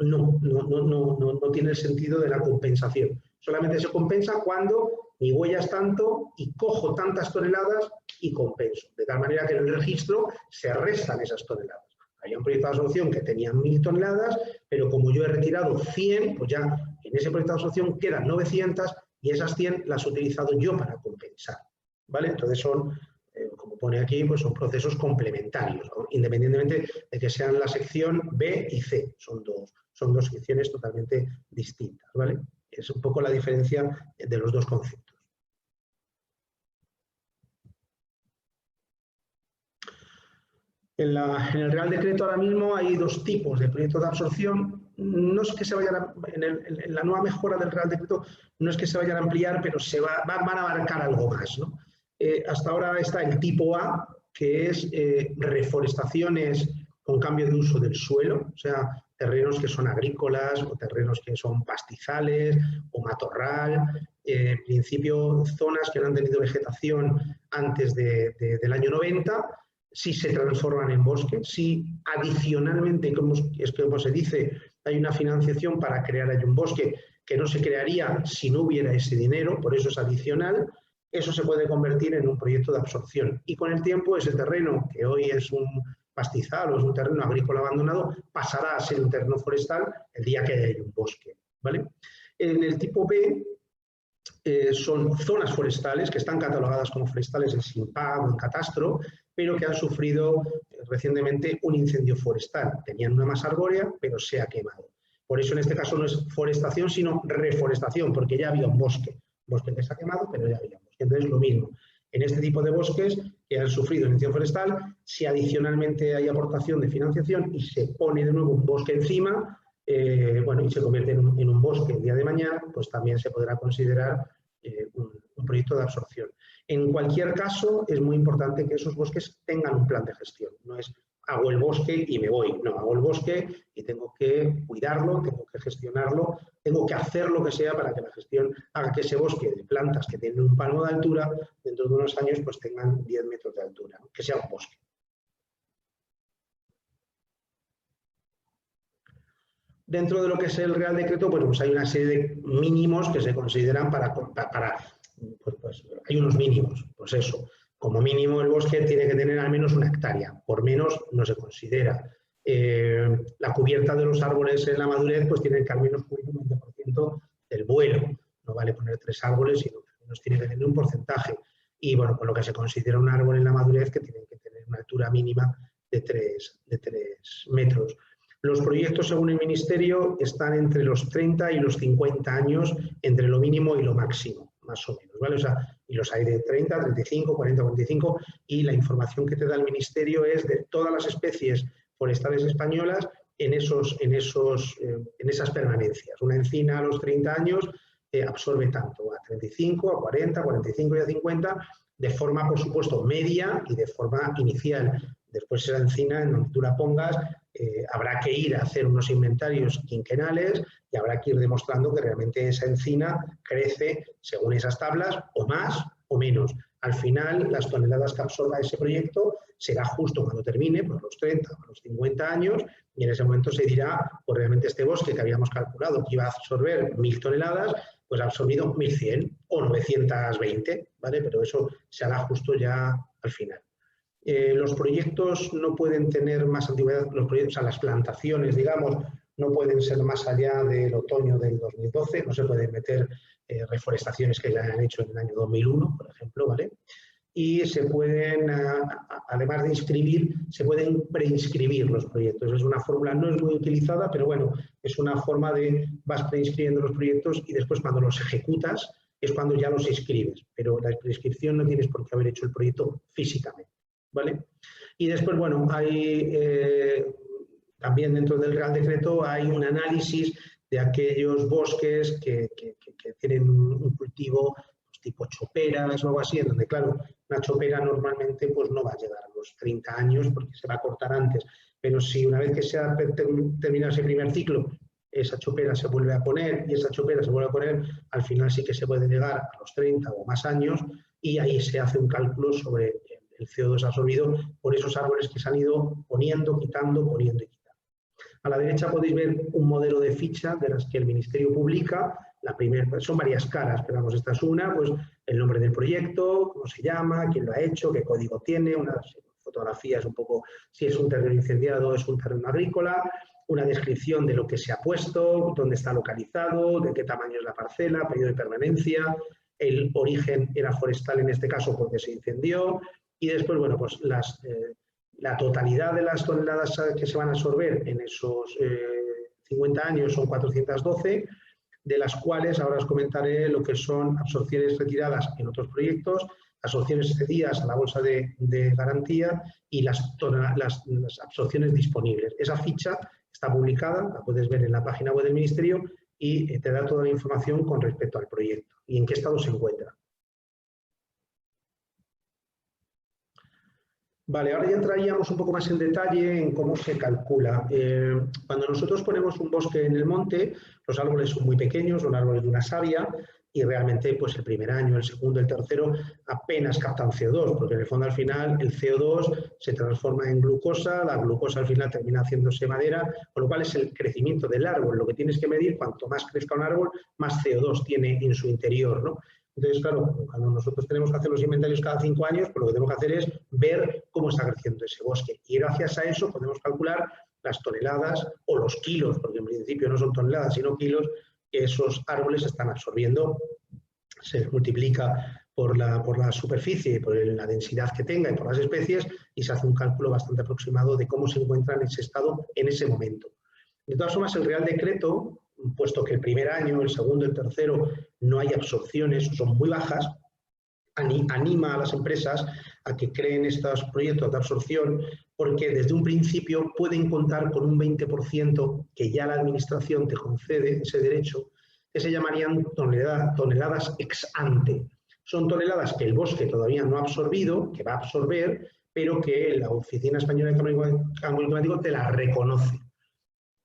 no tiene el sentido de la compensación. Solamente se compensa cuando mi huella es tanto y cojo tantas toneladas y compenso. De tal manera que en el registro se restan esas toneladas. Había un proyecto de absorción que tenía 1000 toneladas, pero como yo he retirado 100, pues ya en ese proyecto de absorción quedan 900 y esas 100 las he utilizado yo para compensar, ¿vale? Entonces son, como pone aquí, pues son procesos complementarios, ¿no? Independientemente de que sean la sección B y C. Son dos secciones totalmente distintas, ¿vale? Es un poco la diferencia de los dos conceptos. En el Real Decreto ahora mismo hay dos tipos de proyectos de absorción. No es que se vayan en la nueva mejora del Real Decreto, no es que se vayan a ampliar, pero van a abarcar algo más, ¿no? Hasta ahora está el tipo A, que es reforestaciones con cambio de uso del suelo, o sea, terrenos que son agrícolas o terrenos que son pastizales o matorral, en principio zonas que no han tenido vegetación antes del año 90, si se transforman en bosque, si adicionalmente, como se dice, hay una financiación para crear ahí un bosque que no se crearía si no hubiera ese dinero, por eso es adicional, eso se puede convertir en un proyecto de absorción. Y con el tiempo ese terreno, que hoy es un pastizal o es un terreno agrícola abandonado, pasará a ser un terreno forestal el día que haya un bosque, ¿vale? En el tipo B son zonas forestales que están catalogadas como forestales en SINPAG o en Catastro, pero que han sufrido recientemente un incendio forestal. Tenían una masa arbórea, pero se ha quemado. Por eso en este caso no es forestación, sino reforestación, porque ya había un bosque que se ha quemado, pero ya había un bosque. Entonces, lo mismo. En este tipo de bosques que han sufrido un incendio forestal, si adicionalmente hay aportación de financiación y se pone de nuevo un bosque encima, bueno, y se convierte en un bosque el día de mañana, pues también se podrá considerar un proyecto de absorción. En cualquier caso, es muy importante que esos bosques tengan un plan de gestión. No es hago el bosque y me voy. No, hago el bosque y tengo que cuidarlo, tengo que gestionarlo, tengo que hacer lo que sea para que la gestión haga que ese bosque de plantas que tienen un palmo de altura, dentro de unos años pues tengan 10 metros de altura, que sea un bosque. Dentro de lo que es el Real Decreto, pues hay una serie de mínimos que se consideran pues hay unos mínimos, pues eso. Como mínimo el bosque tiene que tener al menos 1 hectárea, por menos no se considera. La cubierta de los árboles en la madurez pues tiene que al menos cubrir un 20% del vuelo. No vale poner 3 árboles, sino que al menos tiene que tener un porcentaje. Y bueno, con lo que se considera un árbol en la madurez que tiene que tener una altura mínima de 3 metros. Los proyectos, según el Ministerio, están entre los 30 y los 50 años, entre lo mínimo y lo máximo, más o menos, ¿vale? O sea, y los hay de 30, 35, 40, 45, y la información que te da el Ministerio es de todas las especies forestales españolas en esas permanencias. Una encina a los 30 años absorbe tanto, a 35, a 40, a 45 y a 50, de forma, por supuesto, media y de forma inicial. Después esa encina, en donde tú la pongas, habrá que ir a hacer unos inventarios quinquenales y habrá que ir demostrando que realmente esa encina crece según esas tablas, o más o menos. Al final, las toneladas que absorba ese proyecto será justo cuando termine, por los 30 o los 50 años, y en ese momento se dirá, pues realmente este bosque que habíamos calculado que iba a absorber 1000 toneladas, pues ha absorbido 1100 o 920, ¿vale? Pero eso se hará justo ya al final. Los proyectos no pueden tener más antigüedad, o sea, las plantaciones, digamos, no pueden ser más allá del otoño del 2012, no se pueden meter reforestaciones que ya hayan hecho en el año 2001, por ejemplo, ¿vale? Y se pueden, además de inscribir, se pueden preinscribir los proyectos. Es una fórmula, no es muy utilizada, pero bueno, es una forma de vas preinscribiendo los proyectos y después cuando los ejecutas es cuando ya los inscribes, pero la preinscripción no tienes por qué haber hecho el proyecto físicamente, ¿vale? Y después, bueno, hay también dentro del Real Decreto hay un análisis de aquellos bosques que tienen un cultivo pues, tipo choperas o algo así, en donde, claro, una chopera normalmente pues, no va a llegar a los 30 años porque se va a cortar antes, pero si una vez que se ha terminado ese primer ciclo, esa chopera se vuelve a poner y esa chopera se vuelve a poner, al final sí que se puede llegar a los 30 o más años y ahí se hace un cálculo sobre el CO2 absorbido por esos árboles que se han ido poniendo, quitando, poniendo y quitando. A la derecha podéis ver un modelo de ficha de las que el Ministerio publica. La primera, son varias caras, pero vamos, esta es una, pues el nombre del proyecto, cómo se llama, quién lo ha hecho, qué código tiene, unas fotografías un poco, si es un terreno incendiado o es un terreno agrícola, una descripción de lo que se ha puesto, dónde está localizado, de qué tamaño es la parcela, periodo de permanencia, el origen era forestal en este caso porque se incendió, y después, bueno, pues la totalidad de las toneladas que se van a absorber en esos 50 años son 412, de las cuales ahora os comentaré lo que son absorciones retiradas en otros proyectos, absorciones cedidas a la bolsa de garantía y las absorciones disponibles. Esa ficha está publicada, la puedes ver en la página web del Ministerio y te da toda la información con respecto al proyecto y en qué estado se encuentra. Vale, ahora ya entraríamos un poco más en detalle en cómo se calcula. Cuando nosotros ponemos un bosque en el monte, los árboles son muy pequeños, son árboles de una savia, y realmente pues el primer año, el segundo, el tercero apenas captan CO2, porque en el fondo al final el CO2 se transforma en glucosa, la glucosa al final termina haciéndose madera, con lo cual es el crecimiento del árbol. Lo que tienes que medir, cuanto más crezca un árbol, más CO2 tiene en su interior, ¿no? Entonces, claro, cuando nosotros tenemos que hacer los inventarios cada 5 años, pues lo que tenemos que hacer es ver cómo está creciendo ese bosque. Y gracias a eso podemos calcular las toneladas o los kilos, porque en principio no son toneladas, sino kilos, que esos árboles están absorbiendo. Se multiplica por la superficie, por la densidad que tenga y por las especies, y se hace un cálculo bastante aproximado de cómo se encuentra en ese estado en ese momento. De todas formas, el Real Decreto, puesto que el primer año, el segundo, el tercero, no hay absorciones, son muy bajas, anima a las empresas a que creen estos proyectos de absorción, porque desde un principio pueden contar con un 20% que ya la administración te concede ese derecho, que se llamarían toneladas ex ante. Son toneladas que el bosque todavía no ha absorbido, que va a absorber, pero que la Oficina Española de Cambio Climático te la reconoce.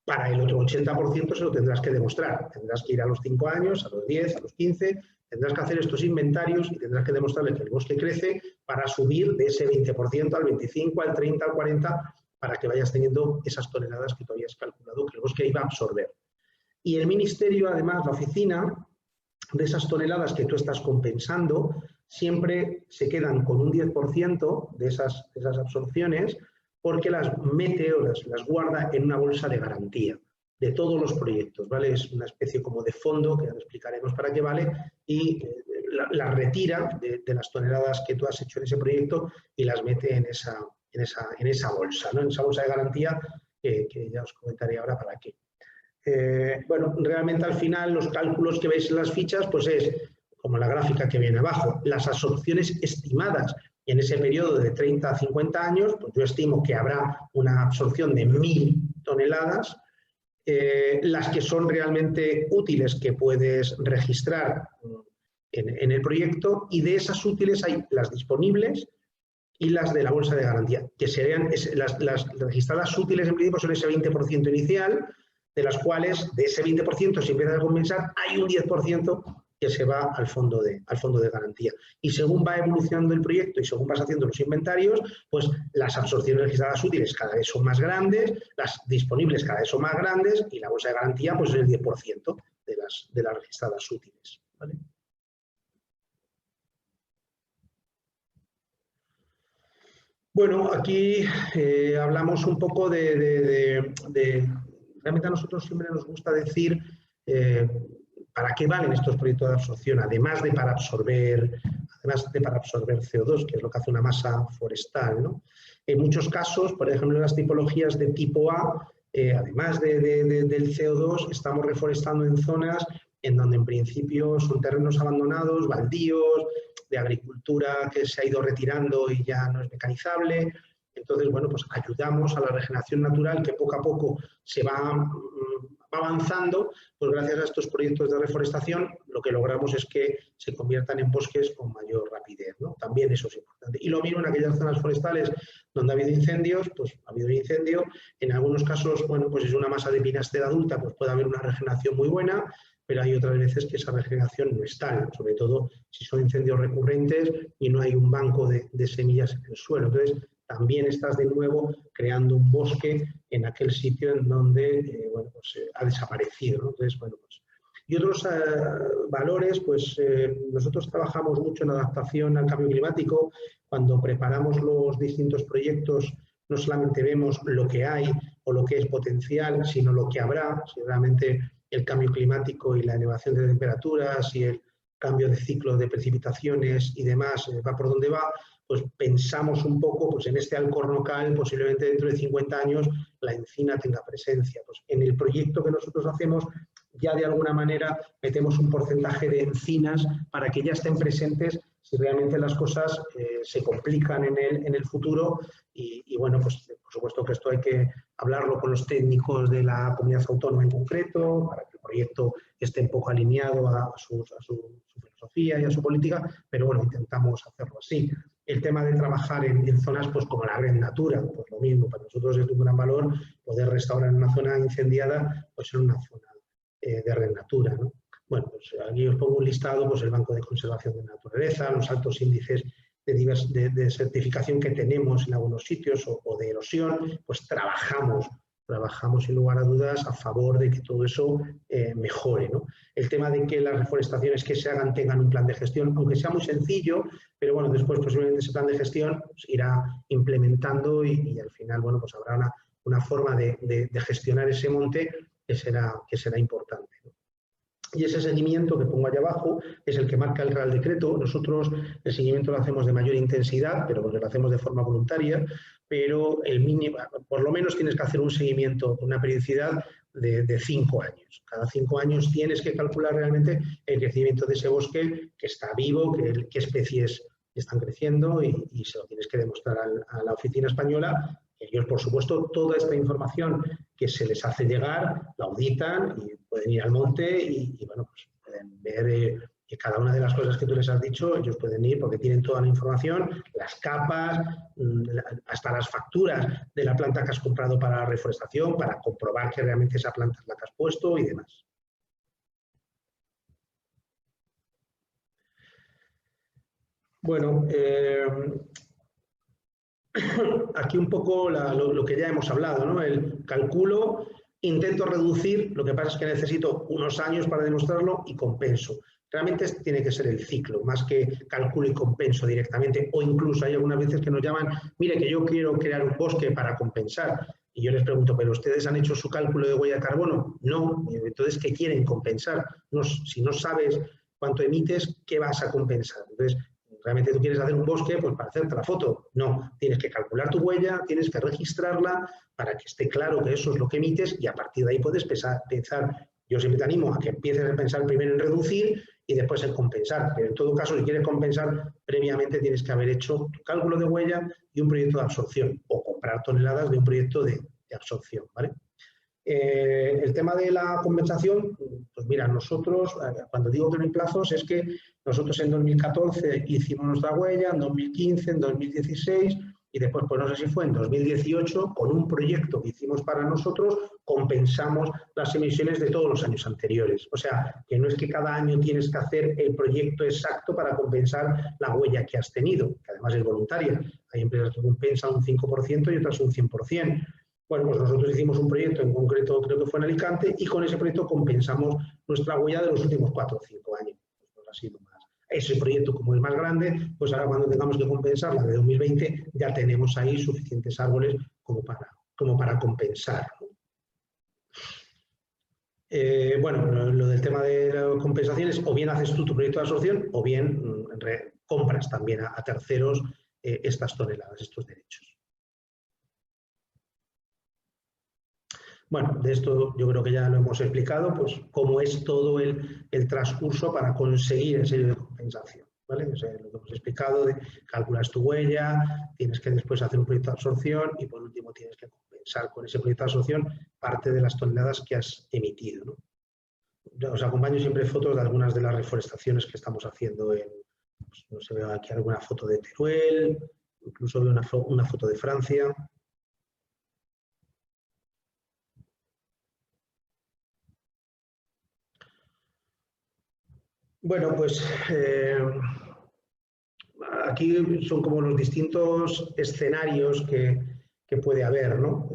Para el otro 80% se lo tendrás que demostrar. Tendrás que ir a los 5 años, a los 10, a los 15, tendrás que hacer estos inventarios y tendrás que demostrarle que el bosque crece para subir de ese 20% al 25, al 30, al 40, para que vayas teniendo esas toneladas que tú habías calculado que el bosque iba a absorber. Y el Ministerio, además, la oficina, de esas toneladas que tú estás compensando, siempre se quedan con un 10% de esas absorciones, porque las mete o las guarda en una bolsa de garantía de todos los proyectos, ¿vale? Es una especie como de fondo, que ya explicaremos para qué vale, y la retira de las toneladas que tú has hecho en ese proyecto y las mete en esa bolsa, ¿no? En esa bolsa de garantía que ya os comentaré ahora para qué. Bueno, realmente al final los cálculos que veis en las fichas, pues es como la gráfica que viene abajo, las absorciones estimadas en ese periodo de 30 a 50 años, pues yo estimo que habrá una absorción de 1000 toneladas, las que son realmente útiles que puedes registrar en el proyecto, y de esas útiles hay las disponibles y las de la bolsa de garantía, que serían las registradas útiles en principio son ese 20% inicial, de las cuales de ese 20% si empiezas a compensar hay un 10% que se va al fondo de garantía. Y según va evolucionando el proyecto y según vas haciendo los inventarios, pues las absorciones registradas útiles cada vez son más grandes, las disponibles cada vez son más grandes y la bolsa de garantía pues es el 10% de las registradas útiles, ¿vale? Bueno, aquí hablamos un poco realmente a nosotros siempre nos gusta decir para qué valen estos proyectos de absorción, además de para absorber CO2, que es lo que hace una masa forestal, ¿no? En muchos casos, por ejemplo, en las tipologías de tipo A, además del CO2, estamos reforestando en zonas en donde en principio son terrenos abandonados, baldíos, de agricultura que se ha ido retirando y ya no es mecanizable. Entonces, bueno, pues ayudamos a la regeneración natural que poco a poco se va avanzando, pues gracias a estos proyectos de reforestación lo que logramos es que se conviertan en bosques con mayor rapidez, ¿no? También eso es importante. Y lo mismo en aquellas zonas forestales donde ha habido incendios, pues ha habido un incendio, en algunos casos, bueno, pues es una masa de pinastera adulta, pues puede haber una regeneración muy buena, pero hay otras veces que esa regeneración no es tal, sobre todo si son incendios recurrentes y no hay un banco de semillas en el suelo. Entonces, también estás de nuevo creando un bosque en aquel sitio en donde bueno, pues, ha desaparecido, ¿no? Entonces, bueno, pues, y otros valores, pues nosotros trabajamos mucho en adaptación al cambio climático. Cuando preparamos los distintos proyectos, no solamente vemos lo que hay o lo que es potencial, sino lo que habrá, si realmente el cambio climático y la elevación de temperaturas y el cambio de ciclo de precipitaciones y demás va por donde va, pues pensamos un poco pues en este alcornocal, posiblemente dentro de 50 años la encina tenga presencia. Pues en el proyecto que nosotros hacemos ya de alguna manera metemos un porcentaje de encinas para que ya estén presentes si realmente las cosas se complican en el futuro y bueno, pues por supuesto que esto hay que hablarlo con los técnicos de la comunidad autónoma en concreto, para que el proyecto esté un poco alineado a su filosofía y a su política, pero bueno, intentamos hacerlo así. El tema de trabajar en zonas pues como la Red Natura, pues lo mismo, para nosotros es de un gran valor poder restaurar una zona incendiada, pues en una zona de Red Natura, ¿no? Bueno, pues aquí os pongo un listado, pues el Banco de Conservación de Naturaleza, los altos índices de certificación que tenemos en algunos sitios o de erosión, pues trabajamos sin lugar a dudas a favor de que todo eso mejore, ¿no? El tema de que las reforestaciones que se hagan tengan un plan de gestión, aunque sea muy sencillo, pero bueno, después posiblemente ese plan de gestión pues, irá implementando y al final, bueno, pues habrá una forma de gestionar ese monte que será importante, ¿no? Y ese seguimiento que pongo allá abajo es el que marca el Real Decreto. Nosotros el seguimiento lo hacemos de mayor intensidad, pero porque lo hacemos de forma voluntaria, pero el mínimo, por lo menos tienes que hacer un seguimiento con una periodicidad de 5 años. Cada 5 años tienes que calcular realmente el crecimiento de ese bosque, que está vivo, qué especies están creciendo y se lo tienes que demostrar a la oficina española. Ellos, por supuesto, toda esta información que se les hace llegar, la auditan y pueden ir al monte y bueno, pues pueden ver que cada una de las cosas que tú les has dicho, ellos pueden ir porque tienen toda la información, las capas, hasta las facturas de la planta que has comprado para la reforestación, para comprobar que realmente esa planta es la que has puesto y demás. Bueno, aquí un poco lo que ya hemos hablado, ¿no? El calculo, intento reducir, lo que pasa es que necesito unos años para demostrarlo y compenso. Realmente tiene que ser el ciclo, más que calculo y compenso directamente, o incluso hay algunas veces que nos llaman, mire que yo quiero crear un bosque para compensar, y yo les pregunto, ¿pero ustedes han hecho su cálculo de huella de carbono? No, entonces, ¿qué quieren compensar? No, si no sabes cuánto emites, ¿qué vas a compensar? Entonces, realmente tú quieres hacer un bosque pues para hacerte la foto. No, tienes que calcular tu huella, tienes que registrarla para que esté claro que eso es lo que emites y a partir de ahí puedes pensar. Yo siempre te animo a que empieces a pensar primero en reducir y después en compensar. Pero en todo caso, si quieres compensar, previamente tienes que haber hecho tu cálculo de huella y un proyecto de absorción o comprar toneladas de un proyecto de absorción, ¿vale? El tema de la compensación, pues mira, nosotros, cuando digo que no hay plazos, es que nosotros en 2014 hicimos nuestra huella, en 2015, en 2016 y después, pues no sé si fue en 2018, con un proyecto que hicimos para nosotros, compensamos las emisiones de todos los años anteriores. O sea, que no es que cada año tienes que hacer el proyecto exacto para compensar la huella que has tenido, que además es voluntaria. Hay empresas que compensan un 5% y otras un 100%. Bueno, pues nosotros hicimos un proyecto en concreto, creo que fue en Alicante, y con ese proyecto compensamos nuestra huella de los últimos 4 o 5 años. Pues ha sido más. Ese proyecto, como es más grande, pues ahora cuando tengamos que compensar la de 2020, ya tenemos ahí suficientes árboles como para compensar. Bueno, lo del tema de las compensaciones, o bien haces tú tu proyecto de absorción, o bien compras también a terceros estas toneladas, estos derechos. Bueno, de esto yo creo que ya lo hemos explicado, pues cómo es todo el transcurso para conseguir el sello de compensación, ¿vale? O sea, lo que hemos explicado, calculas tu huella, tienes que después hacer un proyecto de absorción y por último tienes que compensar con ese proyecto de absorción parte de las toneladas que has emitido, ¿no? Os acompaño siempre fotos de algunas de las reforestaciones que estamos haciendo pues, no sé, veo aquí alguna foto de Teruel, incluso veo una foto de Francia. Bueno, pues aquí son como los distintos escenarios que puede haber, ¿no?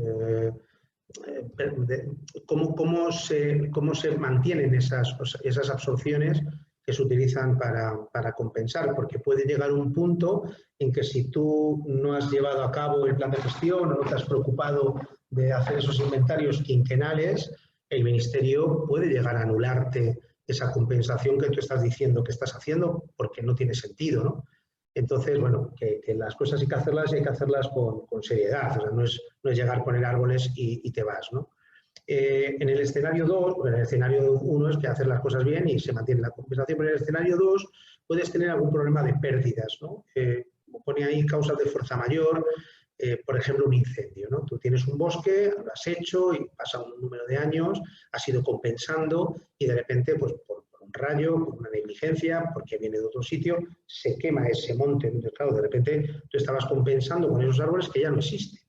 Cómo se mantienen esas absorciones que se utilizan para compensar, porque puede llegar un punto en que si tú no has llevado a cabo el plan de gestión o no te has preocupado de hacer esos inventarios quinquenales, el Ministerio puede llegar a anularte esa compensación que tú estás diciendo que estás haciendo porque no tiene sentido, ¿no? Entonces, bueno, que las cosas hay que hacerlas con seriedad, o sea, no es llegar, poner árboles y te vas, ¿no? En el escenario 2, en el escenario 1 es que hacer las cosas bien y se mantiene la compensación, pero en el escenario 2 puedes tener algún problema de pérdidas, ¿no? Como pone ahí causas de fuerza mayor, por ejemplo, un incendio, ¿no? Tú tienes un bosque, lo has hecho y pasa un número de años, has ido compensando y de repente, pues por un rayo, por una negligencia, porque viene de otro sitio, se quema ese monte. Entonces, claro, de repente tú estabas compensando con esos árboles que ya no existen.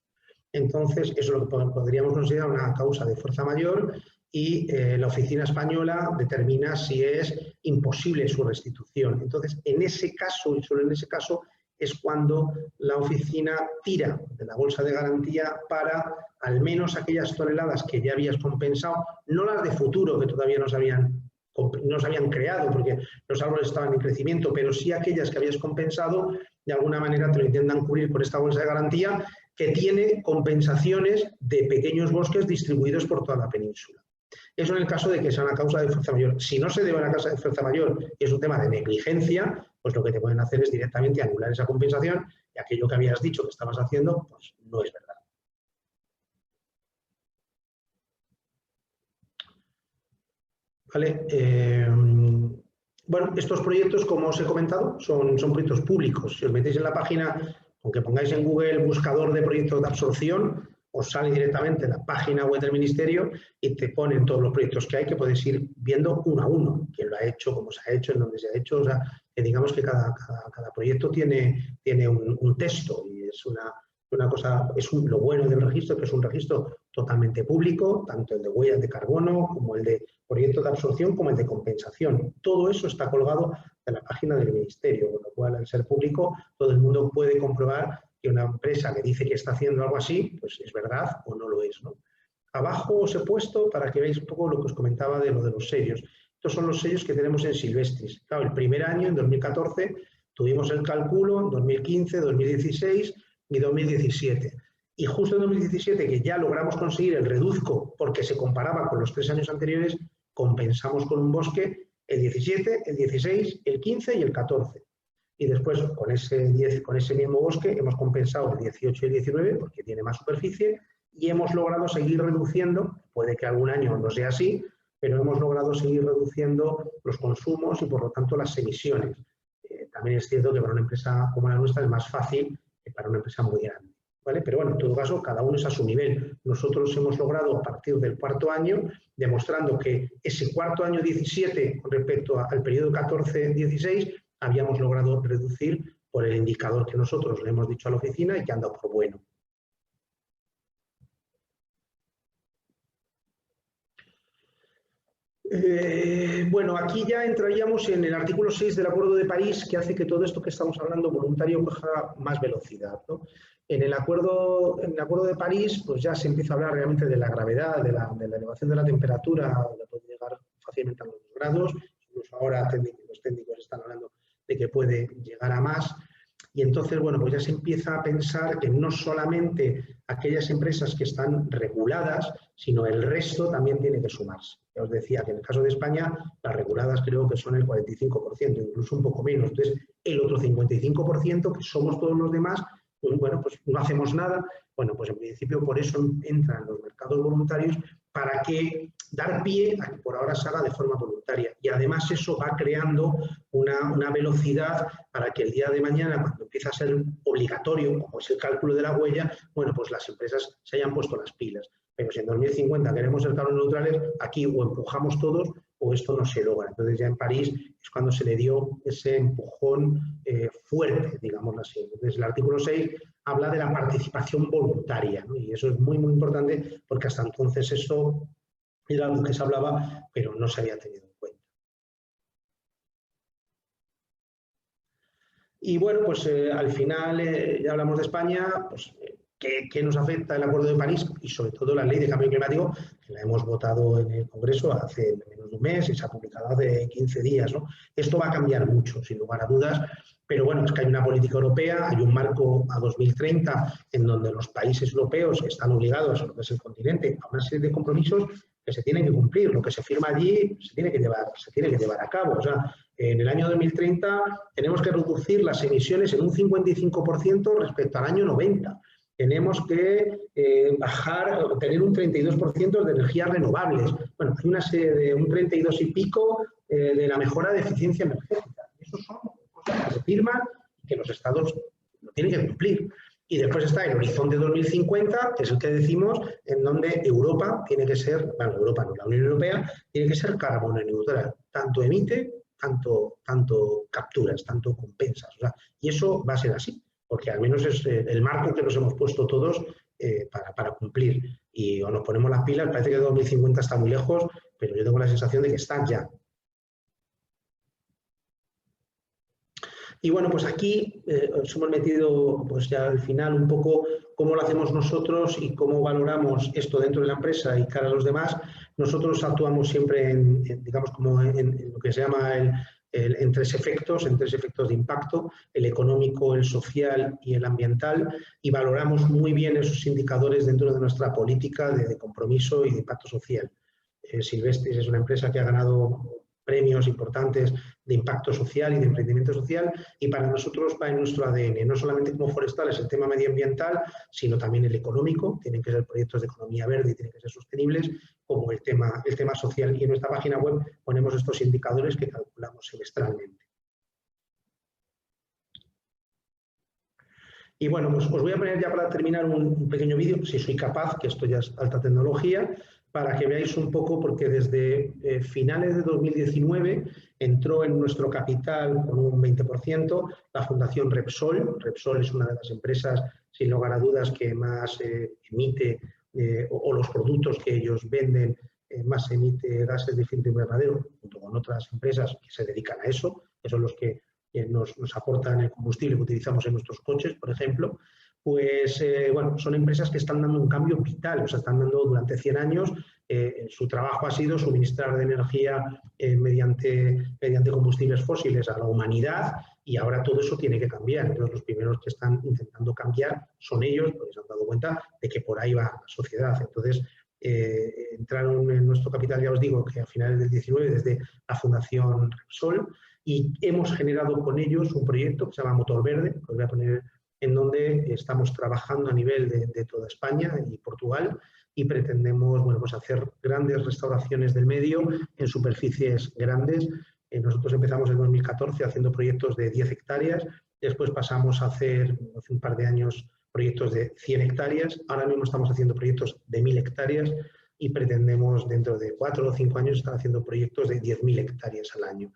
Entonces, eso es lo que podríamos considerar una causa de fuerza mayor y la oficina española determina si es imposible su restitución. Entonces, en ese caso, y solo en ese caso, es cuando la oficina tira de la bolsa de garantía para al menos aquellas toneladas que ya habías compensado, no las de futuro que todavía no se habían creado porque los árboles estaban en crecimiento, pero sí aquellas que habías compensado, de alguna manera te lo intentan cubrir por esta bolsa de garantía que tiene compensaciones de pequeños bosques distribuidos por toda la península. Eso en el caso de que sea una causa de fuerza mayor. Si no se debe a una causa de fuerza mayor y es un tema de negligencia, pues lo que te pueden hacer es directamente anular esa compensación y aquello que habías dicho que estabas haciendo, pues no es verdad. ¿vale? Bueno, estos proyectos, como os he comentado, son proyectos públicos. Si os metéis en la página, aunque pongáis en Google buscador de proyectos de absorción, os sale directamente la página web del Ministerio y te ponen todos los proyectos que hay, que podéis ir viendo uno a uno, quién lo ha hecho, cómo se ha hecho, en dónde se ha hecho. O sea, que digamos que cada proyecto tiene un texto y es una cosa, lo bueno del registro, que es un registro totalmente público, tanto el de huellas de carbono como el de proyectos de absorción como el de compensación. Todo eso está colgado en la página del Ministerio, con lo cual, al ser público, todo el mundo puede comprobar que una empresa que dice que está haciendo algo así, pues es verdad o no lo es, ¿no? Abajo os he puesto para que veáis un poco lo que os comentaba de lo de los sellos. Estos son los sellos que tenemos en Silvestris. Claro, el primer año, en 2014, tuvimos el cálculo, en 2015, 2016 y 2017. Y justo en 2017, que ya logramos conseguir el reduzco porque se comparaba con los 3 años anteriores, compensamos con un bosque el 17, el 16, el 15 y el 14. Y después, con ese mismo bosque, hemos compensado el 18 y el 19 porque tiene más superficie y hemos logrado seguir reduciendo, puede que algún año no sea así, pero hemos logrado seguir reduciendo los consumos y, por lo tanto, las emisiones. También es cierto que para una empresa como la nuestra es más fácil que para una empresa muy grande, ¿vale? Pero bueno, en todo caso, cada uno es a su nivel. Nosotros hemos logrado, a partir del 4.º año, demostrando que ese 4.º año 17, con respecto al periodo 14-16, habíamos logrado reducir por el indicador que nosotros le hemos dicho a la oficina y que han dado por bueno. Bueno, aquí ya entraríamos en el artículo 6 del Acuerdo de París, que hace que todo esto que estamos hablando voluntario coja más velocidad, ¿no? En el acuerdo de París, pues ya se empieza a hablar realmente de la gravedad, de la elevación de la temperatura, de poder llegar fácilmente a los 2 grados, incluso ahora los técnicos están hablando de que puede llegar a más. Y entonces, bueno, pues ya se empieza a pensar que no solamente aquellas empresas que están reguladas, sino el resto también tiene que sumarse. Ya os decía que en el caso de España, las reguladas creo que son el 45%, incluso un poco menos. Entonces, el otro 55%, que somos todos los demás, pues bueno, pues no hacemos nada. Bueno, pues en principio por eso entran los mercados voluntarios, para que dar pie a que por ahora se haga de forma voluntaria. Y además eso va creando una velocidad para que el día de mañana, cuando empieza a ser obligatorio, como es el cálculo de la huella, bueno, pues las empresas se hayan puesto las pilas. Pero si en 2050 queremos ser carbono neutrales, aquí o empujamos todos o esto no se logra. Entonces ya en París es cuando se le dio ese empujón fuerte, digámoslo así. Entonces el artículo 6 habla de la participación voluntaria, ¿no? Y eso es muy, muy importante porque hasta entonces eso era algo que se hablaba, pero no se había tenido en cuenta. Y bueno, pues al final ya hablamos de España, pues ¿qué nos afecta el Acuerdo de París? Y sobre todo la Ley de Cambio Climático, que la hemos votado en el Congreso hace menos de un mes y se ha publicado hace 15 días, ¿no? Esto va a cambiar mucho, sin lugar a dudas, pero bueno, es que hay una política europea, hay un marco a 2030 en donde los países europeos están obligados, a lo que es el continente, a una serie de compromisos que se tienen que cumplir. Lo que se firma allí se tiene que llevar a cabo. O sea, en el año 2030 tenemos que reducir las emisiones en un 55% respecto al año 90. Tenemos que tener un 32% de energías renovables. Bueno, hay una serie de un 32 y pico de la mejora de eficiencia energética. Esos son cosas que se firman y que los estados lo tienen que cumplir. Y después está el horizonte 2050, que es el que decimos, en donde Europa tiene que ser, bueno, Europa no, la Unión Europea tiene que ser carbono neutral. Tanto emite, tanto capturas, tanto compensas. O sea, y eso va a ser así, porque al menos es el marco que nos hemos puesto todos para cumplir. Y o nos ponemos las pilas, parece que 2050 está muy lejos, pero yo tengo la sensación de que está ya. Y bueno, pues aquí os hemos metido pues ya al final un poco cómo lo hacemos nosotros y cómo valoramos esto dentro de la empresa y cara a los demás. Nosotros actuamos siempre digamos, como en lo que se llama en tres efectos de impacto: el económico, el social y el ambiental, y valoramos muy bien esos indicadores dentro de nuestra política de compromiso y de impacto social. Silvestris es una empresa que ha ganado premios importantes de impacto social y de emprendimiento social, y para nosotros va en nuestro ADN, no solamente como forestales el tema medioambiental, sino también el económico, tienen que ser proyectos de economía verde y tienen que ser sostenibles, como el tema social. Y en nuestra página web ponemos estos indicadores que calculamos semestralmente. Y bueno, pues os voy a poner ya para terminar un pequeño vídeo, si soy capaz, que esto ya es alta tecnología, para que veáis un poco, porque desde finales de 2019 entró en nuestro capital con un 20% la Fundación Repsol. Repsol es una de las empresas, sin lugar a dudas, que más emite, o los productos que ellos venden, más emite gases de efecto invernadero, junto con otras empresas que se dedican a eso, que son los que nos aportan el combustible que utilizamos en nuestros coches, por ejemplo. Pues bueno, son empresas que están dando un cambio vital, o sea, están dando durante 100 años, su trabajo ha sido suministrar de energía mediante combustibles fósiles a la humanidad, y ahora todo eso tiene que cambiar. Entonces, los primeros que están intentando cambiar son ellos, porque se han dado cuenta de que por ahí va la sociedad. Entonces, entraron en nuestro capital, ya os digo, que a finales del 19, desde la Fundación Repsol, y hemos generado con ellos un proyecto que se llama Motor Verde, que os voy a poner, en donde estamos trabajando a nivel de toda España y Portugal, y pretendemos, bueno, pues hacer grandes restauraciones del medio en superficies grandes. Nosotros empezamos en 2014 haciendo proyectos de 10 hectáreas, después pasamos a hacer, hace un par de años, proyectos de 100 hectáreas, ahora mismo estamos haciendo proyectos de 1000 hectáreas y pretendemos dentro de 4 o 5 años estar haciendo proyectos de 10.000 hectáreas al año.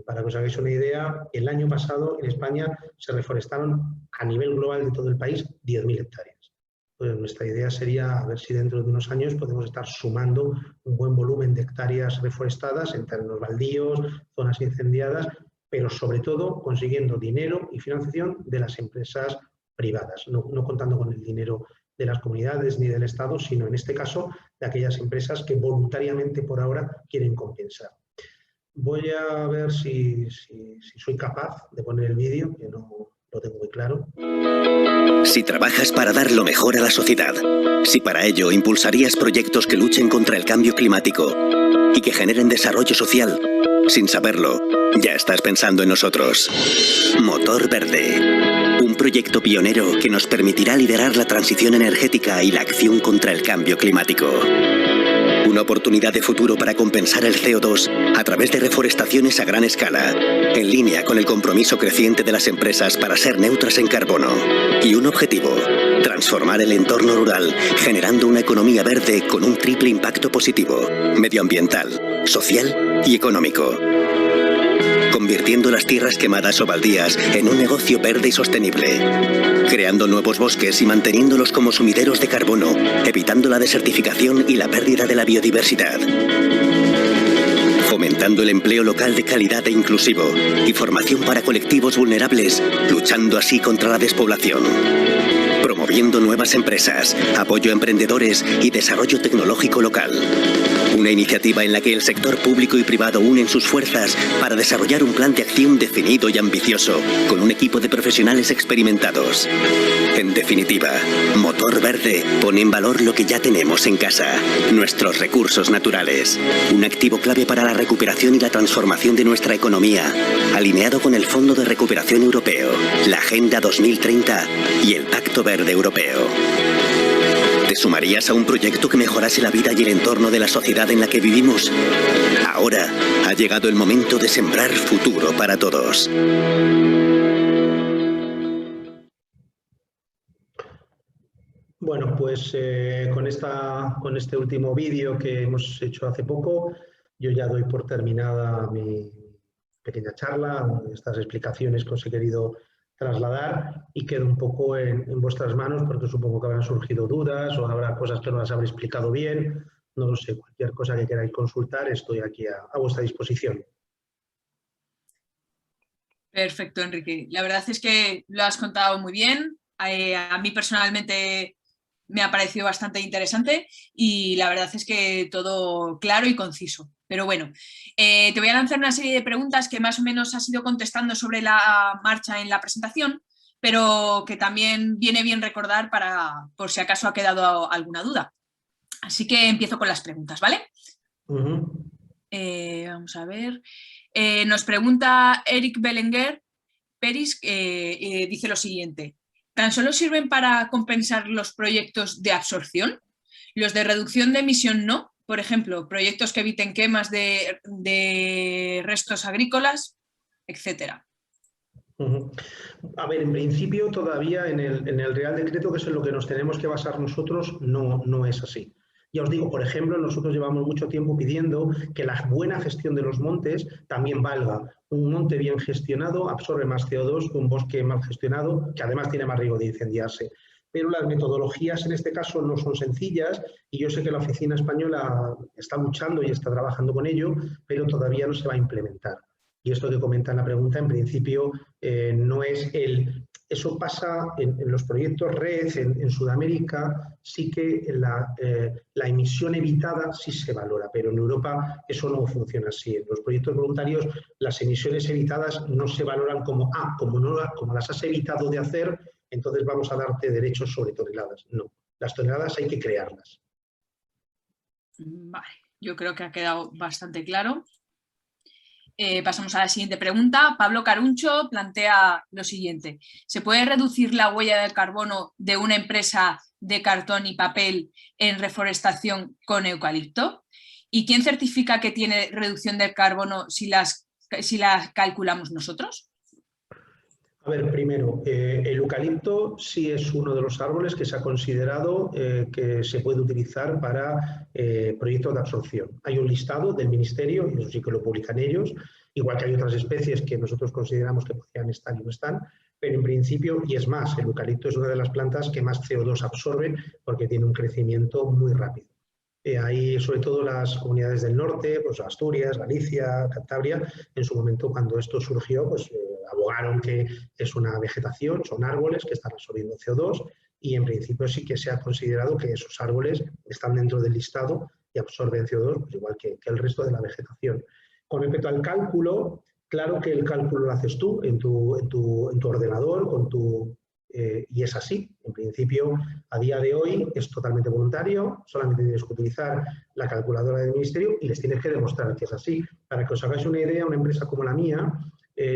Para que os hagáis una idea, el año pasado en España se reforestaron a nivel global de todo el país 10.000 hectáreas. Pues nuestra idea sería a ver si dentro de unos años podemos estar sumando un buen volumen de hectáreas reforestadas en terrenos baldíos, zonas incendiadas, pero sobre todo consiguiendo dinero y financiación de las empresas privadas, no contando con el dinero de las comunidades ni del Estado, sino en este caso de aquellas empresas que voluntariamente por ahora quieren compensar. Voy a ver si soy capaz de poner el vídeo, que no lo tengo muy claro. Si trabajas para dar lo mejor a la sociedad, si para ello impulsarías proyectos que luchen contra el cambio climático y que generen desarrollo social, sin saberlo, ya estás pensando en nosotros. Motor Verde, un proyecto pionero que nos permitirá liderar la transición energética y la acción contra el cambio climático. Una oportunidad de futuro para compensar el CO2 a través de reforestaciones a gran escala, en línea con el compromiso creciente de las empresas para ser neutras en carbono. Y un objetivo: transformar el entorno rural, generando una economía verde con un triple impacto positivo: medioambiental, social y económico. Convirtiendo las tierras quemadas o baldías en un negocio verde y sostenible, creando nuevos bosques y manteniéndolos como sumideros de carbono, evitando la desertificación y la pérdida de la biodiversidad, fomentando el empleo local de calidad e inclusivo y formación para colectivos vulnerables, luchando así contra la despoblación, promoviendo nuevas empresas, apoyo a emprendedores y desarrollo tecnológico local. Una iniciativa en la que el sector público y privado unen sus fuerzas para desarrollar un plan de acción definido y ambicioso, con un equipo de profesionales experimentados. En definitiva, Motor Verde pone en valor lo que ya tenemos en casa, nuestros recursos naturales, un activo clave para la recuperación y la transformación de nuestra economía, alineado con el Fondo de Recuperación Europeo, la Agenda 2030 y el Pacto Verde Europeo. ¿Te sumarías a un proyecto que mejorase la vida y el entorno de la sociedad en la que vivimos? Ahora ha llegado el momento de sembrar futuro para todos. Bueno, pues con este último vídeo que hemos hecho hace poco, yo ya doy por terminada mi pequeña charla, estas explicaciones que os he querido trasladar, y quedo un poco en vuestras manos, porque supongo que habrán surgido dudas o habrá cosas que no las habré explicado bien. No lo sé, cualquier cosa que queráis consultar, estoy aquí a vuestra disposición. Perfecto, Enrique. La verdad es que lo has contado muy bien. A mí personalmente me ha parecido bastante interesante y la verdad es que todo claro y conciso. Pero bueno, te voy a lanzar una serie de preguntas que más o menos has ido contestando sobre la marcha en la presentación, pero que también viene bien recordar por si acaso ha quedado alguna duda. Así que empiezo con las preguntas, ¿vale? Vamos a ver. Nos pregunta Eric Belenguer Peris, dice lo siguiente. ¿Tan solo sirven para compensar los proyectos de absorción? ¿Los de reducción de emisión no? Por ejemplo, proyectos que eviten quemas de restos agrícolas, etcétera. A ver, en principio todavía en el Real Decreto, que es en lo que nos tenemos que basar nosotros, no es así. Ya os digo, por ejemplo, nosotros llevamos mucho tiempo pidiendo que la buena gestión de los montes también valga. Un monte bien gestionado absorbe más CO2 que un bosque mal gestionado, que además tiene más riesgo de incendiarse. Pero las metodologías en este caso no son sencillas y yo sé que la Oficina Española está luchando y está trabajando con ello, pero todavía no se va a implementar. Y esto que comenta en la pregunta, en principio, no es el... Eso pasa en los proyectos RED, en Sudamérica, sí que la emisión evitada sí se valora, pero en Europa eso no funciona así. En los proyectos voluntarios las emisiones evitadas no se valoran como, como las has evitado de hacer, entonces vamos a darte derechos sobre toneladas. No, las toneladas hay que crearlas. Vale, yo creo que ha quedado bastante claro. Pasamos a la siguiente pregunta. Pablo Caruncho plantea lo siguiente. ¿Se puede reducir la huella de carbono de una empresa de cartón y papel en reforestación con eucalipto? ¿Y quién certifica que tiene reducción de carbono si la calculamos nosotros? A ver, primero, el eucalipto sí es uno de los árboles que se ha considerado que se puede utilizar para proyectos de absorción. Hay un listado del Ministerio, y eso sí que lo publican ellos, igual que hay otras especies que nosotros consideramos que podrían estar y no están, pero en principio, y es más, el eucalipto es una de las plantas que más CO2 absorbe porque tiene un crecimiento muy rápido. Hay sobre todo las comunidades del norte, pues Asturias, Galicia, Cantabria, en su momento cuando esto surgió, pues abogaron que es una vegetación, son árboles que están absorbiendo CO2 y en principio sí que se ha considerado que esos árboles están dentro del listado y absorben CO2, pues igual que el resto de la vegetación. Con respecto al cálculo, claro que el cálculo lo haces tú en tu ordenador, y es así. En principio, a día de hoy es totalmente voluntario, solamente tienes que utilizar la calculadora del Ministerio y les tienes que demostrar que es así. Para que os hagáis una idea, una empresa como la mía,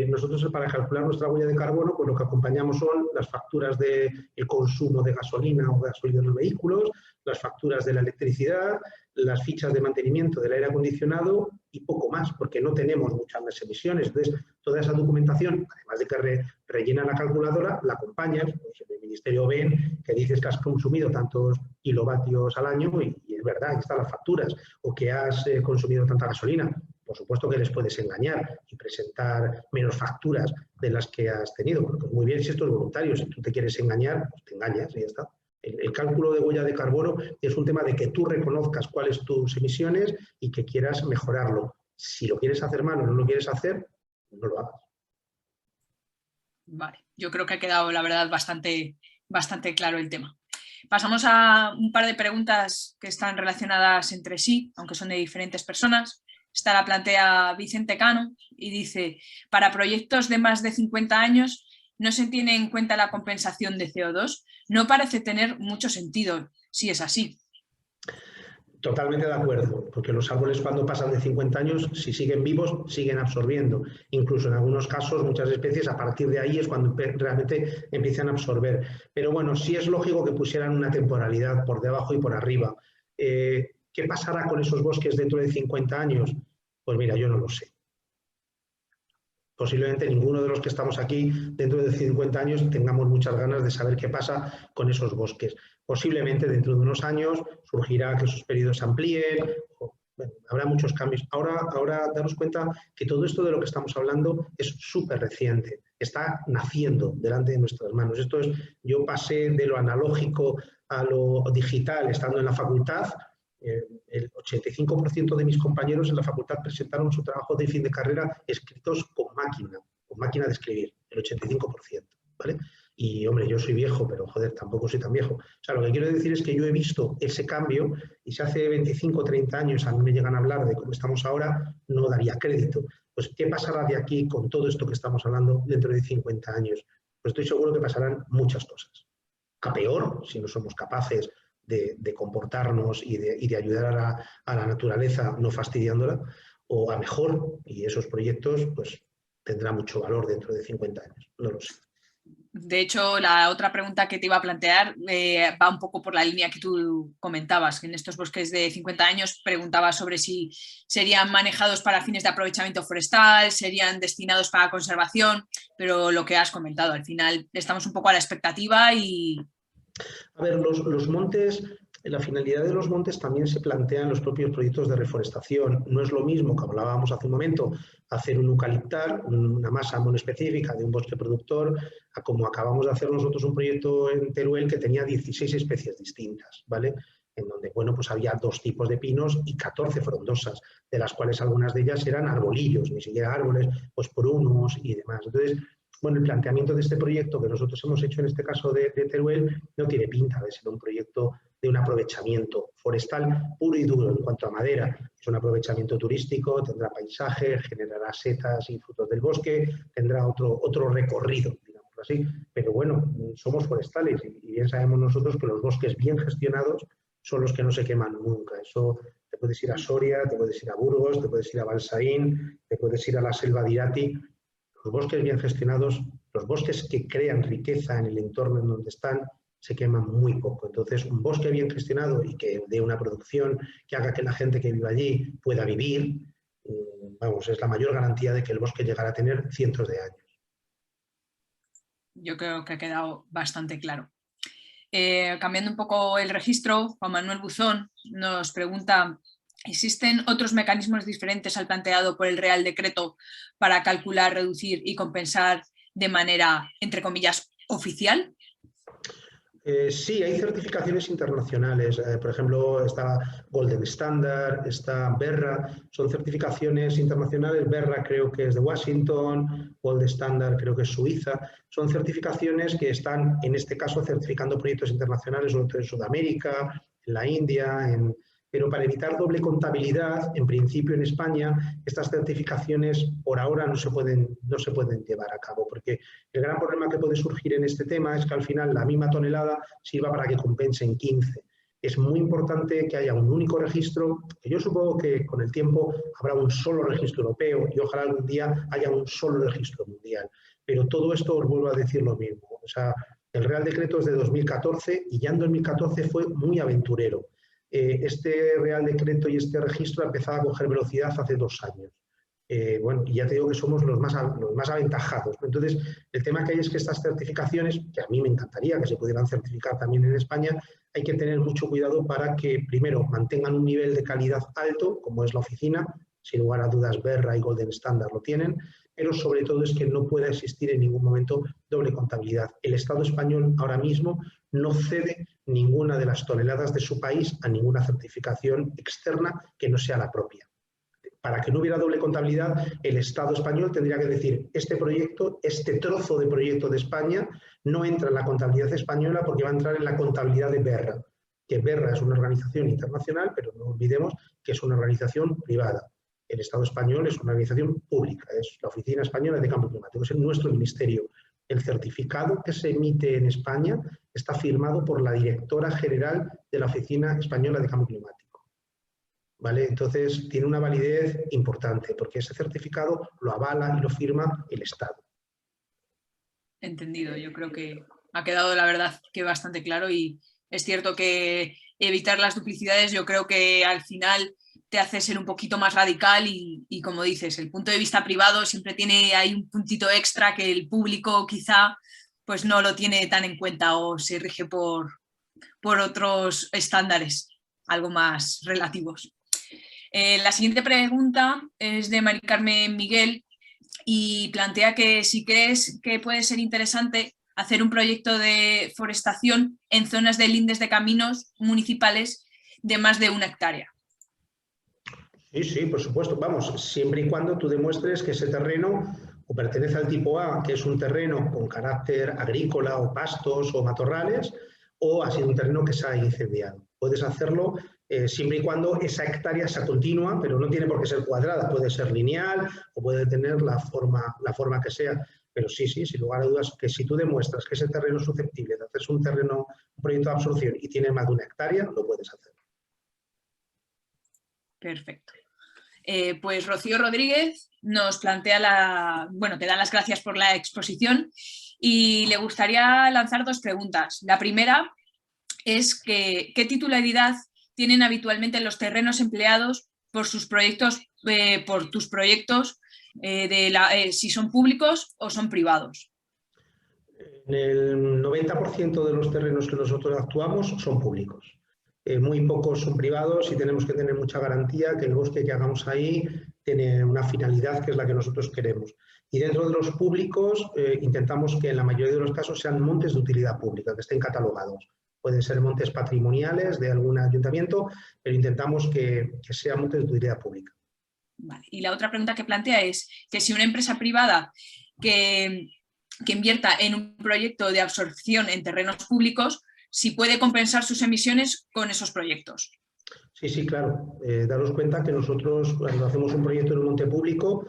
nosotros para calcular nuestra huella de carbono, pues lo que acompañamos son las facturas del consumo de gasolina o gasolina en los vehículos, las facturas de la electricidad, las fichas de mantenimiento del aire acondicionado y poco más, porque no tenemos muchas más emisiones. Entonces, toda esa documentación, además de que rellena la calculadora, la acompañas, pues en el Ministerio ven que dices que has consumido tantos kilovatios al año y es verdad, ahí están las facturas, o que has consumido tanta gasolina. Por supuesto que les puedes engañar y presentar menos facturas de las que has tenido. Bueno, pues muy bien, si esto es voluntario, si tú te quieres engañar, pues te engañas y ya está. El cálculo de huella de carbono es un tema de que tú reconozcas cuáles son tus emisiones y que quieras mejorarlo. Si lo quieres hacer mal o no lo quieres hacer, no lo hagas. Vale, yo creo que ha quedado, la verdad, bastante claro el tema. Pasamos a un par de preguntas que están relacionadas entre sí, aunque son de diferentes personas. Esta la plantea Vicente Cano y dice, para proyectos de más de 50 años no se tiene en cuenta la compensación de CO2. No parece tener mucho sentido, si es así. Totalmente de acuerdo, porque los árboles cuando pasan de 50 años, si siguen vivos, siguen absorbiendo. Incluso en algunos casos, muchas especies, a partir de ahí es cuando realmente empiezan a absorber. Pero bueno, sí es lógico que pusieran una temporalidad por debajo y por arriba. ¿Qué pasará con esos bosques dentro de 50 años? Pues mira, yo no lo sé. Posiblemente ninguno de los que estamos aquí dentro de 50 años tengamos muchas ganas de saber qué pasa con esos bosques. Posiblemente dentro de unos años surgirá que esos periodos se amplíen, bueno, habrá muchos cambios. Ahora daros cuenta que todo esto de lo que estamos hablando es súper reciente, está naciendo delante de nuestras manos. Esto es, yo pasé de lo analógico a lo digital estando en la facultad. El 85% de mis compañeros en la facultad presentaron su trabajo de fin de carrera escritos con máquina de escribir, el 85%, ¿vale? Y, hombre, yo soy viejo, pero, joder, tampoco soy tan viejo. O sea, lo que quiero decir es que yo he visto ese cambio y si hace 25 o 30 años a mí me llegan a hablar de cómo estamos ahora, no daría crédito. Pues, ¿qué pasará de aquí con todo esto que estamos hablando dentro de 50 años? Pues estoy seguro que pasarán muchas cosas. A peor, si no somos capaces de comportarnos y de ayudar a la naturaleza no fastidiándola, o a mejor, y esos proyectos pues tendrán mucho valor dentro de 50 años, no lo sé. De hecho, la otra pregunta que te iba a plantear va un poco por la línea que tú comentabas, que en estos bosques de 50 años preguntabas sobre si serían manejados para fines de aprovechamiento forestal, serían destinados para conservación, pero lo que has comentado, al final estamos un poco a la expectativa y... A ver, los montes, la finalidad de los montes también se plantea en los propios proyectos de reforestación. No es lo mismo, que hablábamos hace un momento, hacer un eucaliptar, una masa monoespecífica de un bosque productor, a como acabamos de hacer nosotros un proyecto en Teruel que tenía 16 especies distintas, ¿vale? En donde, bueno, pues había 2 tipos de pinos y 14 frondosas, de las cuales algunas de ellas eran arbolillos, ni siquiera árboles, pues prunos y demás. Entonces, bueno, el planteamiento de este proyecto que nosotros hemos hecho en este caso de Teruel no tiene pinta de ser un proyecto de un aprovechamiento forestal puro y duro en cuanto a madera. Es un aprovechamiento turístico, tendrá paisaje, generará setas y frutos del bosque, tendrá otro recorrido, digámoslo así. Pero bueno, somos forestales y bien sabemos nosotros que los bosques bien gestionados son los que no se queman nunca. Eso te puedes ir a Soria, te puedes ir a Burgos, te puedes ir a Balsaín, te puedes ir a la selva de Irati. Los bosques bien gestionados, los bosques que crean riqueza en el entorno en donde están, se queman muy poco. Entonces, un bosque bien gestionado y que dé una producción que haga que la gente que viva allí pueda vivir, vamos, es la mayor garantía de que el bosque llegará a tener cientos de años. Yo creo que ha quedado bastante claro. Cambiando un poco el registro, Juan Manuel Buzón nos pregunta: ¿existen otros mecanismos diferentes al planteado por el Real Decreto para calcular, reducir y compensar de manera, entre comillas, oficial? Sí, hay certificaciones internacionales. Por ejemplo, está Golden Standard, está BERRA. Son certificaciones internacionales. BERRA creo que es de Washington, Golden Standard creo que es Suiza. Son certificaciones que están, en este caso, certificando proyectos internacionales, sobre todo en Sudamérica, en la India, pero para evitar doble contabilidad, en principio en España, estas certificaciones por ahora no se pueden llevar a cabo, porque el gran problema que puede surgir en este tema es que al final la misma tonelada sirva para que compensen 15. Es muy importante que haya un único registro, que yo supongo que con el tiempo habrá un solo registro europeo y ojalá algún día haya un solo registro mundial. Pero todo esto os vuelvo a decir lo mismo. O sea, el Real Decreto es de 2014 y ya en 2014 fue muy aventurero. Este Real Decreto y este registro ha empezado a coger velocidad hace 2 años. Bueno, y ya te digo que somos los más aventajados. Entonces, el tema que hay es que estas certificaciones, que a mí me encantaría que se pudieran certificar también en España, hay que tener mucho cuidado para que, primero, mantengan un nivel de calidad alto, como es la oficina, sin lugar a dudas BERRA y Golden Standard lo tienen, pero sobre todo es que no pueda existir en ningún momento doble contabilidad. El Estado español ahora mismo no cede ninguna de las toneladas de su país a ninguna certificación externa que no sea la propia. Para que no hubiera doble contabilidad, el Estado español tendría que decir: este proyecto, este trozo de proyecto de España no entra en la contabilidad española porque va a entrar en la contabilidad de BERRA, que BERRA es una organización internacional, pero no olvidemos que es una organización privada. El Estado español es una organización pública, es la Oficina Española de Cambio Climático, es nuestro ministerio. El certificado que se emite en España está firmado por la directora general de la Oficina Española de Cambio Climático. ¿Vale? Entonces, tiene una validez importante, porque ese certificado lo avala y lo firma el Estado. Entendido, yo creo que ha quedado, la verdad, que bastante claro, y es cierto que evitar las duplicidades yo creo que al final te hace ser un poquito más radical y como dices, el punto de vista privado siempre tiene ahí un puntito extra que el público quizá pues no lo tiene tan en cuenta o se rige por otros estándares algo más relativos. La siguiente pregunta es de Mari Carmen Miguel y plantea que si crees que puede ser interesante hacer un proyecto de forestación en zonas de lindes de caminos municipales de más de 1 hectárea. Sí, sí, por supuesto. Vamos, siempre y cuando tú demuestres que ese terreno o pertenece al tipo A, que es un terreno con carácter agrícola o pastos o matorrales, o ha sido un terreno que se ha incendiado. Puedes hacerlo siempre y cuando esa hectárea sea continua, pero no tiene por qué ser cuadrada, puede ser lineal o puede tener la forma que sea. Pero sí, sin lugar a dudas, que si tú demuestras que ese terreno es susceptible de hacerse un proyecto de absorción y tiene más de 1 hectárea, lo puedes hacer. Perfecto. Pues Rocío Rodríguez nos plantea te da las gracias por la exposición y le gustaría lanzar 2 preguntas. La primera es que, ¿qué titularidad tienen habitualmente los terrenos empleados por sus proyectos, por tus proyectos, si son públicos o son privados? En el 90% de los terrenos que nosotros actuamos son públicos. Muy pocos son privados y tenemos que tener mucha garantía que el bosque que hagamos ahí tiene una finalidad que es la que nosotros queremos. Y dentro de los públicos intentamos que en la mayoría de los casos sean montes de utilidad pública, que estén catalogados. Pueden ser montes patrimoniales de algún ayuntamiento, pero intentamos que sean montes de utilidad pública. Vale. Y la otra pregunta que plantea es que si una empresa privada que invierta en un proyecto de absorción en terrenos públicos, si puede compensar sus emisiones con esos proyectos. Sí, claro. Daros cuenta que nosotros, cuando hacemos un proyecto en un monte público,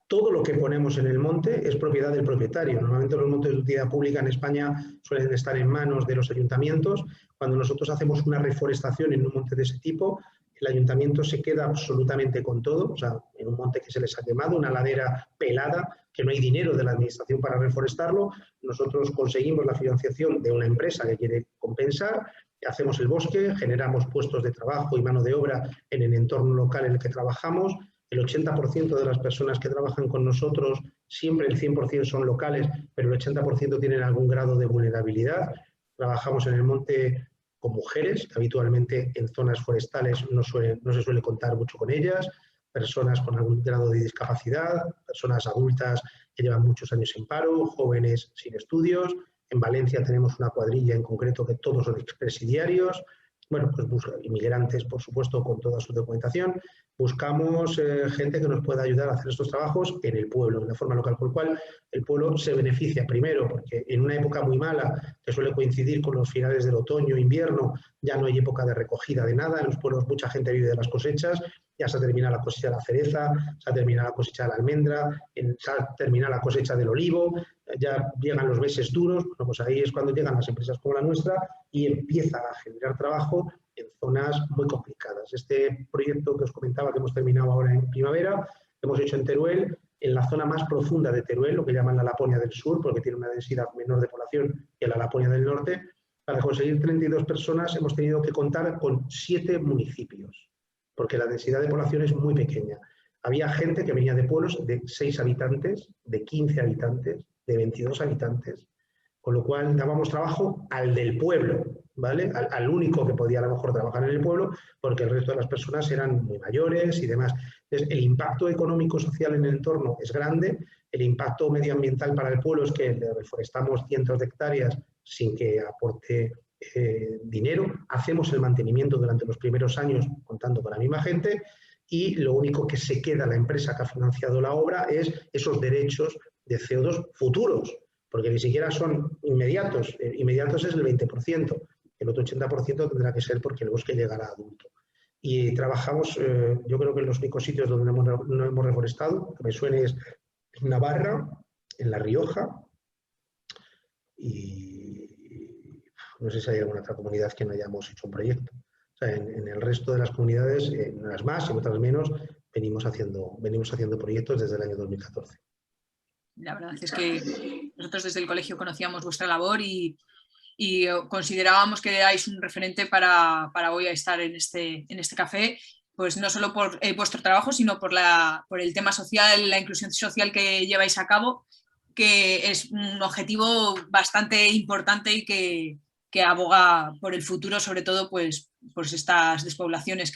todo lo que ponemos en el monte es propiedad del propietario. Normalmente los montes de utilidad pública en España suelen estar en manos de los ayuntamientos. Cuando nosotros hacemos una reforestación en un monte de ese tipo, el ayuntamiento se queda absolutamente con todo. O sea, en un monte que se les ha quemado, una ladera pelada, que no hay dinero de la administración para reforestarlo, nosotros conseguimos la financiación de una empresa que quiere compensar, hacemos el bosque, generamos puestos de trabajo y mano de obra en el entorno local en el que trabajamos. El 80% de las personas que trabajan con nosotros, siempre el 100% son locales, pero el 80% tienen algún grado de vulnerabilidad. Trabajamos en el monte con mujeres, que habitualmente en zonas forestales no se suele contar mucho con ellas, personas con algún grado de discapacidad, personas adultas que llevan muchos años en paro, jóvenes sin estudios. En Valencia tenemos una cuadrilla en concreto que todos son expresidiarios. Bueno, pues inmigrantes, por supuesto, con toda su documentación. Buscamos gente que nos pueda ayudar a hacer estos trabajos en el pueblo, de una forma local, con lo cual el pueblo se beneficia primero, porque en una época muy mala, que suele coincidir con los finales del otoño, invierno, ya no hay época de recogida de nada, en los pueblos mucha gente vive de las cosechas, ya se ha terminado la cosecha de la cereza, se ha terminado la cosecha de la almendra, se ha terminado la cosecha del olivo, ya llegan los meses duros. Bueno, pues ahí es cuando llegan las empresas como la nuestra y empieza a generar trabajo en zonas muy complicadas. Este proyecto que os comentaba que hemos terminado ahora en primavera, lo hemos hecho en Teruel, en la zona más profunda de Teruel, lo que llaman la Laponia del Sur, porque tiene una densidad menor de población que la Laponia del Norte. Para conseguir 32 personas hemos tenido que contar con 7 municipios, porque la densidad de población es muy pequeña. Había gente que venía de pueblos de 6 habitantes, de 15 habitantes, de 22 habitantes, con lo cual dábamos trabajo al del pueblo, ¿vale? Al único que podía a lo mejor trabajar en el pueblo, porque el resto de las personas eran muy mayores y demás. Entonces, el impacto económico-social en el entorno es grande, el impacto medioambiental para el pueblo es que le reforestamos cientos de hectáreas sin que aporte dinero, hacemos el mantenimiento durante los primeros años contando con la misma gente y lo único que se queda la empresa que ha financiado la obra es esos derechos de CO2 futuros, porque ni siquiera son inmediatos. Inmediatos es el 20%, el otro 80% tendrá que ser porque el bosque llegará adulto. Y trabajamos, yo creo que en los únicos sitios donde no hemos reforestado, que me suene es Navarra, en La Rioja, y no sé si hay alguna otra comunidad que no hayamos hecho un proyecto. O sea, en el resto de las comunidades, en unas más y en otras menos, venimos haciendo proyectos desde el año 2014. La verdad es que nosotros desde el colegio conocíamos vuestra labor y considerábamos que erais un referente para hoy estar en este café, pues no solo por vuestro trabajo, sino por el tema social, la inclusión social que lleváis a cabo, que es un objetivo bastante importante y que aboga por el futuro, sobre todo pues estas despoblaciones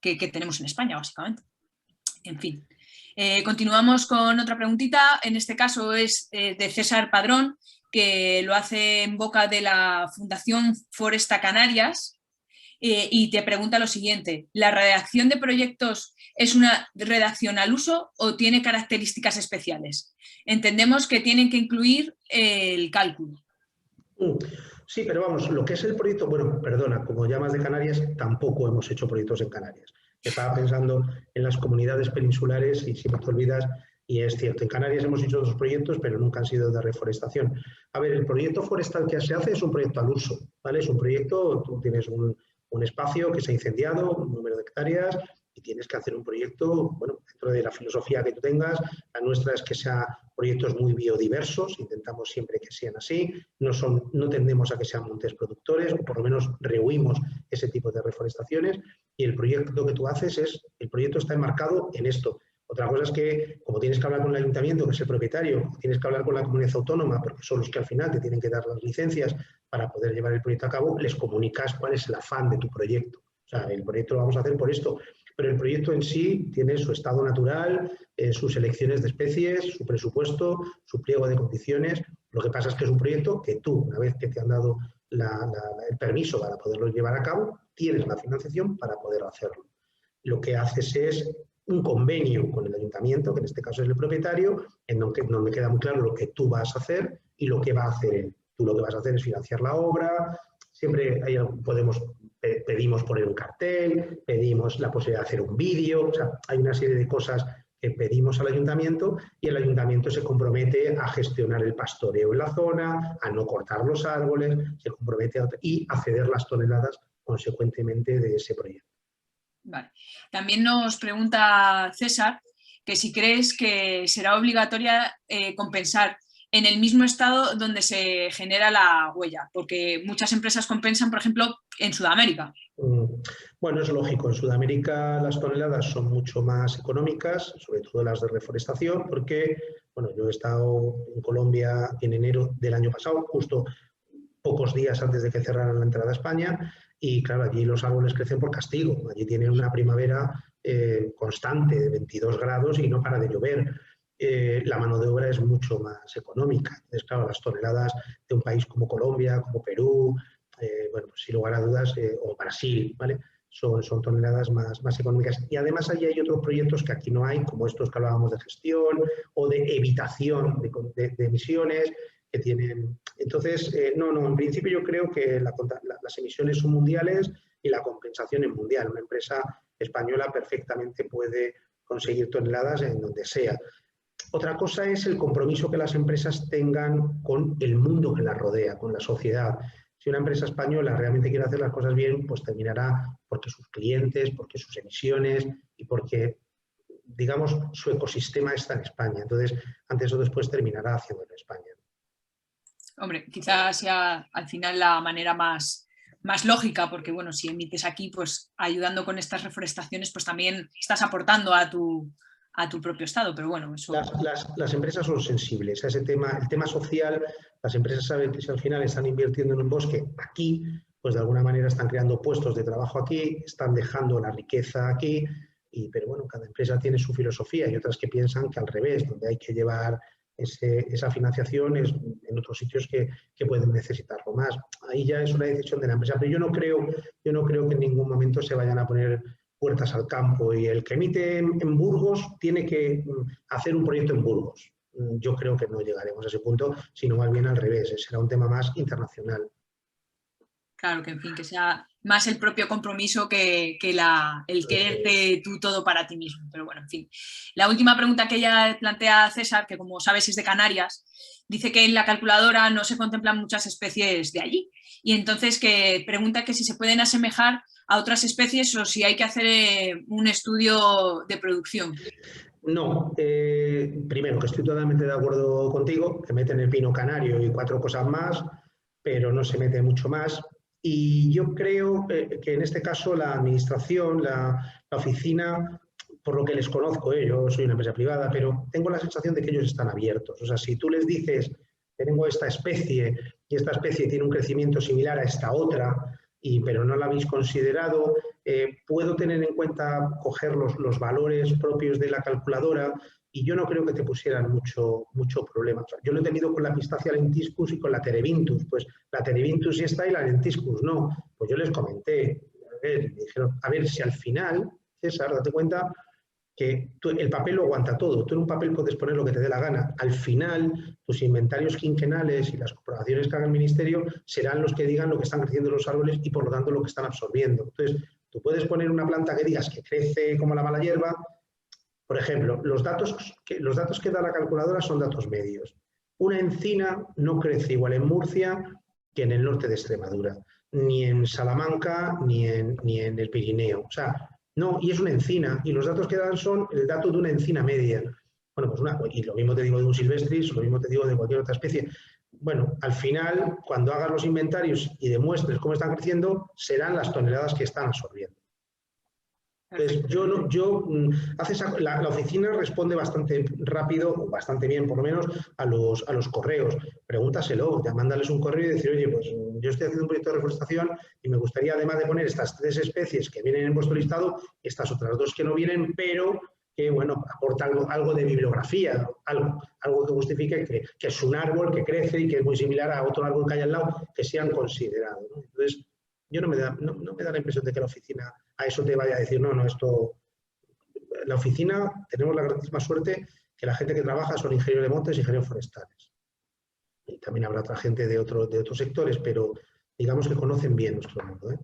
que tenemos en España, básicamente. En fin. Continuamos con otra preguntita, en este caso es de César Padrón, que lo hace en boca de la Fundación Foresta Canarias y te pregunta lo siguiente: ¿la redacción de proyectos es una redacción al uso o tiene características especiales? Entendemos que tienen que incluir el cálculo. Sí, pero vamos, lo que es el proyecto, bueno, perdona, como llamas de Canarias, tampoco hemos hecho proyectos en Canarias. Estaba pensando en las comunidades peninsulares y siempre te olvidas, y es cierto, en Canarias hemos hecho otros proyectos, pero nunca han sido de reforestación. A ver, el proyecto forestal que se hace es un proyecto al uso, ¿vale? Es un proyecto, tú tienes un espacio que se ha incendiado, un número de hectáreas, y tienes que hacer un proyecto, bueno, dentro de la filosofía que tú tengas. La nuestra es que sean proyectos muy biodiversos, intentamos siempre que sean así, no tendemos a que sean montes productores, o por lo menos rehuimos ese tipo de reforestaciones, y el proyecto que tú haces el proyecto está enmarcado en esto. Otra cosa es que, como tienes que hablar con el ayuntamiento, que es el propietario, tienes que hablar con la comunidad autónoma, porque son los que al final te tienen que dar las licencias para poder llevar el proyecto a cabo, les comunicas cuál es el afán de tu proyecto. O sea, el proyecto lo vamos a hacer por esto, pero el proyecto en sí tiene su estado natural, sus selecciones de especies, su presupuesto, su pliego de condiciones. Lo que pasa es que es un proyecto que tú, una vez que te han dado el permiso para poderlo llevar a cabo, tienes la financiación para poder hacerlo. Lo que haces es un convenio con el ayuntamiento, que en este caso es el propietario, en donde queda muy claro lo que tú vas a hacer y lo que va a hacer él. Tú lo que vas a hacer es financiar la obra, siempre pedimos poner un cartel, pedimos la posibilidad de hacer un vídeo, o sea, hay una serie de cosas que pedimos al ayuntamiento y el ayuntamiento se compromete a gestionar el pastoreo en la zona, a no cortar los árboles, se compromete a ceder las toneladas consecuentemente de ese proyecto. Vale. También nos pregunta César que si crees que será obligatoria compensar en el mismo estado donde se genera la huella, porque muchas empresas compensan, por ejemplo, en Sudamérica. Bueno, es lógico. En Sudamérica las toneladas son mucho más económicas, sobre todo las de reforestación, porque bueno, yo he estado en Colombia en enero del año pasado, justo pocos días antes de que cerraran la entrada a España, y claro, allí los árboles crecen por castigo. Allí tienen una primavera constante de 22 grados y no para de llover. La mano de obra es mucho más económica. Entonces, claro, las toneladas de un país como Colombia, como Perú, bueno, pues sin lugar a dudas, o Brasil, ¿vale? Son toneladas más económicas. Y además allí hay otros proyectos que aquí no hay, como estos que hablábamos de gestión o de evitación de emisiones que tienen. Entonces, en principio yo creo que las emisiones son mundiales y la compensación es mundial. Una empresa española perfectamente puede conseguir toneladas en donde sea. Otra cosa es el compromiso que las empresas tengan con el mundo que las rodea, con la sociedad. Si una empresa española realmente quiere hacer las cosas bien, pues terminará porque sus clientes, porque sus emisiones y porque, digamos, su ecosistema está en España. Entonces, antes o después terminará haciendo en España. Hombre, quizás sea al final la manera más lógica, porque bueno, si emites aquí, pues ayudando con estas reforestaciones, pues también estás aportando a tu propio estado, pero bueno, eso... Las empresas son sensibles a ese tema, el tema social. Las empresas saben que si al final están invirtiendo en un bosque aquí, pues de alguna manera están creando puestos de trabajo aquí, están dejando la riqueza aquí, pero bueno, cada empresa tiene su filosofía y otras que piensan que al revés, donde hay que llevar esa financiación es en otros sitios que pueden necesitarlo más. Ahí ya es una decisión de la empresa, pero yo no creo que en ningún momento se vayan a poner puertas al campo y el que emite en Burgos tiene que hacer un proyecto en Burgos. Yo creo que no llegaremos a ese punto, sino más bien al revés, será un tema más internacional. Claro, que en fin, que sea más el propio compromiso que el quererte tú todo para ti mismo. Pero bueno, en fin. La última pregunta que ella plantea César, que como sabes es de Canarias, dice que en la calculadora no se contemplan muchas especies de allí. Y entonces que pregunta que si se pueden asemejar a otras especies o si hay que hacer un estudio de producción. No, primero que estoy totalmente de acuerdo contigo, que meten el pino canario y 4 cosas más, pero no se mete mucho más. Y yo creo que en este caso la administración, la oficina, por lo que les conozco, yo soy una empresa privada, pero tengo la sensación de que ellos están abiertos. O sea, si tú les dices, tengo esta especie y esta especie tiene un crecimiento similar a esta otra, pero no la habéis considerado, puedo tener en cuenta coger los valores propios de la calculadora y yo no creo que te pusieran mucho problema. O sea, yo lo he tenido con la Pistacia lentiscus y con la Terebinthus. Pues la Terebinthus sí está y la lentiscus no. Pues yo les comenté, me dijeron, a ver si al final, César, date cuenta que el papel lo aguanta todo. Tú en un papel puedes poner lo que te dé la gana. Al final, tus inventarios quinquenales y las comprobaciones que haga el ministerio serán los que digan lo que están creciendo los árboles y por lo tanto lo que están absorbiendo. Entonces, tú puedes poner una planta que digas que crece como la mala hierba. Por ejemplo, los datos que da la calculadora son datos medios. Una encina no crece igual en Murcia que en el norte de Extremadura, ni en Salamanca, ni en el Pirineo. O sea, No, y es una encina, y los datos que dan son el dato de una encina media. Bueno, pues y lo mismo te digo de un silvestris, lo mismo te digo de cualquier otra especie. Bueno, al final, cuando hagas los inventarios y demuestres cómo están creciendo, serán las toneladas que están absorbiendo. Entonces, la oficina responde bastante rápido, o bastante bien por lo menos, a los correos. Pregúntaselo, ya mándales un correo y decir, oye, pues yo estoy haciendo un proyecto de reforestación y me gustaría, además de poner estas 3 especies que vienen en vuestro listado, estas otras 2 que no vienen, pero que, bueno, aporta algo de bibliografía, algo que justifique que es un árbol que crece y que es muy similar a otro árbol que hay al lado, que sean considerados, ¿no? Entonces, yo no me da la impresión de que la oficina a eso te vaya a decir, no, esto... La oficina, tenemos la grandísima suerte que la gente que trabaja son ingenieros de montes y ingenieros forestales. Y también habrá otra gente de otros sectores, pero digamos que conocen bien nuestro mundo, ¿eh?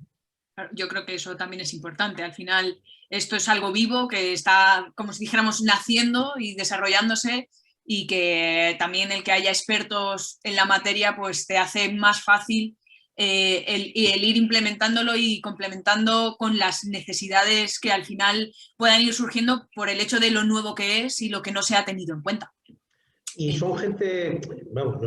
Yo creo que eso también es importante. Al final, esto es algo vivo que está, como si dijéramos, naciendo y desarrollándose, y que también el que haya expertos en la materia pues te hace más fácil el ir implementándolo y complementando con las necesidades que al final puedan ir surgiendo por el hecho de lo nuevo que es y lo que no se ha tenido en cuenta. Y son gente, vamos,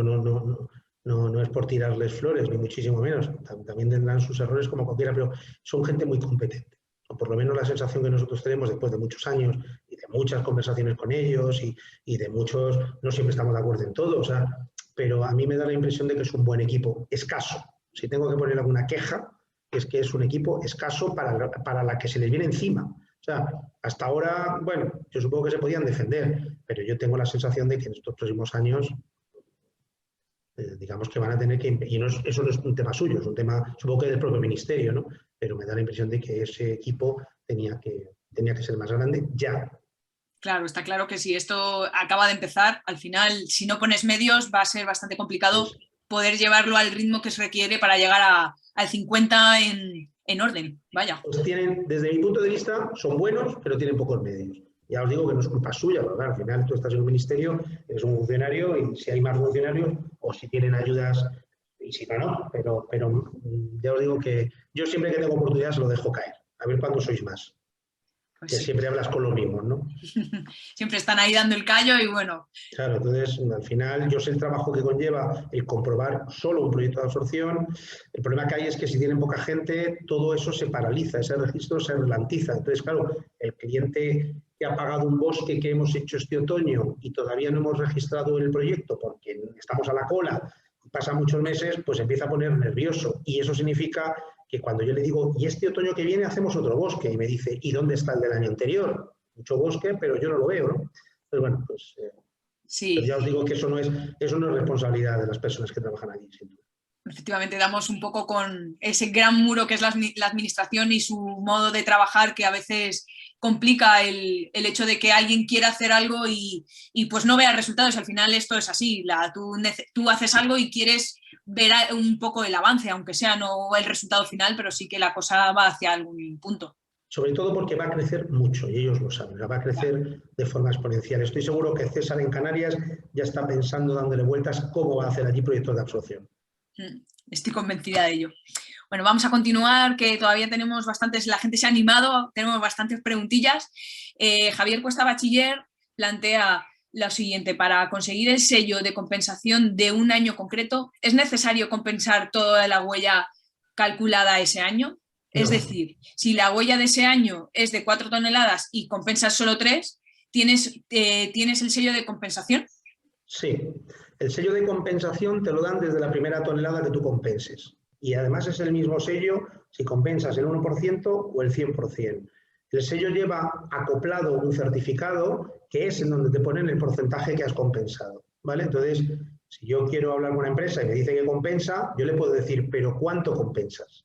no es por tirarles flores, ni muchísimo menos, también tendrán sus errores como cualquiera, pero son gente muy competente. O por lo menos la sensación que nosotros tenemos después de muchos años y de muchas conversaciones con ellos y de muchos, no siempre estamos de acuerdo en todo, o sea, pero a mí me da la impresión de que es un buen equipo, escaso. Si tengo que poner alguna queja, es que es un equipo escaso para la que se les viene encima. O sea, hasta ahora, bueno, yo supongo que se podían defender, pero yo tengo la sensación de que en estos próximos años, digamos que van a tener que... Y eso no es un tema suyo, es un tema, supongo que del propio ministerio, ¿no? Pero me da la impresión de que ese equipo tenía que ser más grande ya. Claro, está claro que si esto acaba de empezar, al final, si no pones medios, va a ser bastante complicado poder llevarlo al ritmo que se requiere para llegar al 50 en orden. Vaya. Pues tienen, desde mi punto de vista, son buenos, pero tienen pocos medios. Ya os digo que no es culpa suya, porque al final tú estás en un ministerio, eres un funcionario, y si hay más funcionarios, o si tienen ayudas, y si no, pero ya os digo que yo siempre que tengo oportunidad se lo dejo caer. A ver cuándo sois más. Pues que sí. Siempre hablas con los mismos, ¿no? Siempre están ahí dando el callo y bueno. Claro, entonces al final yo sé el trabajo que conlleva el comprobar solo un proyecto de absorción. El problema que hay es que si tienen poca gente, todo eso se paraliza, ese registro se ralentiza. Entonces, claro, el cliente que ha pagado un bosque que hemos hecho este otoño y todavía no hemos registrado el proyecto porque estamos a la cola, pasan muchos meses, pues empieza a poner nervioso. Y eso significa que cuando yo le digo, y este otoño que viene hacemos otro bosque, y me dice, ¿y dónde está el del año anterior? Mucho bosque, pero yo no lo veo, ¿no? Entonces, bueno, pues sí. Pero ya os digo que eso no es responsabilidad de las personas que trabajan allí, sin duda. Efectivamente, damos un poco con ese gran muro que es la administración y su modo de trabajar, que a veces complica el hecho de que alguien quiera hacer algo y pues no vea resultados. Al final esto es así, tú haces algo y quieres ver un poco el avance, aunque sea no el resultado final, pero sí que la cosa va hacia algún punto. Sobre todo porque va a crecer mucho, y ellos lo saben, va a crecer de forma exponencial. Estoy seguro que César en Canarias ya está pensando, dándole vueltas, cómo va a hacer allí proyectos de absorción. Estoy convencida de ello. Bueno, vamos a continuar, que todavía tenemos bastantes, la gente se ha animado, tenemos bastantes preguntillas. Javier Cuesta Bachiller plantea lo siguiente: para conseguir el sello de compensación de un año concreto, ¿es necesario compensar toda la huella calculada ese año? Es decir, si la huella de ese año es de 4 toneladas y compensas solo 3, ¿tienes el sello de compensación? Sí, el sello de compensación te lo dan desde la primera tonelada que tú compenses. Y además es el mismo sello si compensas el 1% o el 100%. El sello lleva acoplado un certificado que es en donde te ponen el porcentaje que has compensado, ¿vale? Entonces, si yo quiero hablar con una empresa y me dice que compensa, yo le puedo decir, ¿pero cuánto compensas?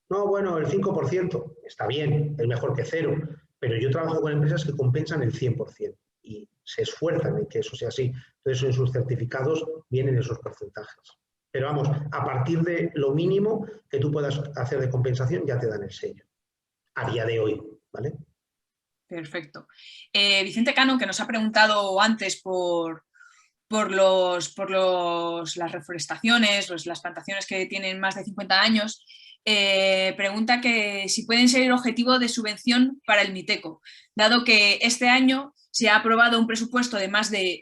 No, bueno, el 5%, está bien, es mejor que 0, pero yo trabajo con empresas que compensan el 100% y se esfuerzan en que eso sea así. Entonces, en sus certificados vienen esos porcentajes. Pero vamos, a partir de lo mínimo que tú puedas hacer de compensación, ya te dan el sello, a día de hoy, ¿vale? Perfecto. Vicente Cano, que nos ha preguntado antes por las reforestaciones, las plantaciones que tienen más de 50 años, pregunta que si pueden ser objetivo de subvención para el MITECO, dado que este año se ha aprobado un presupuesto de más de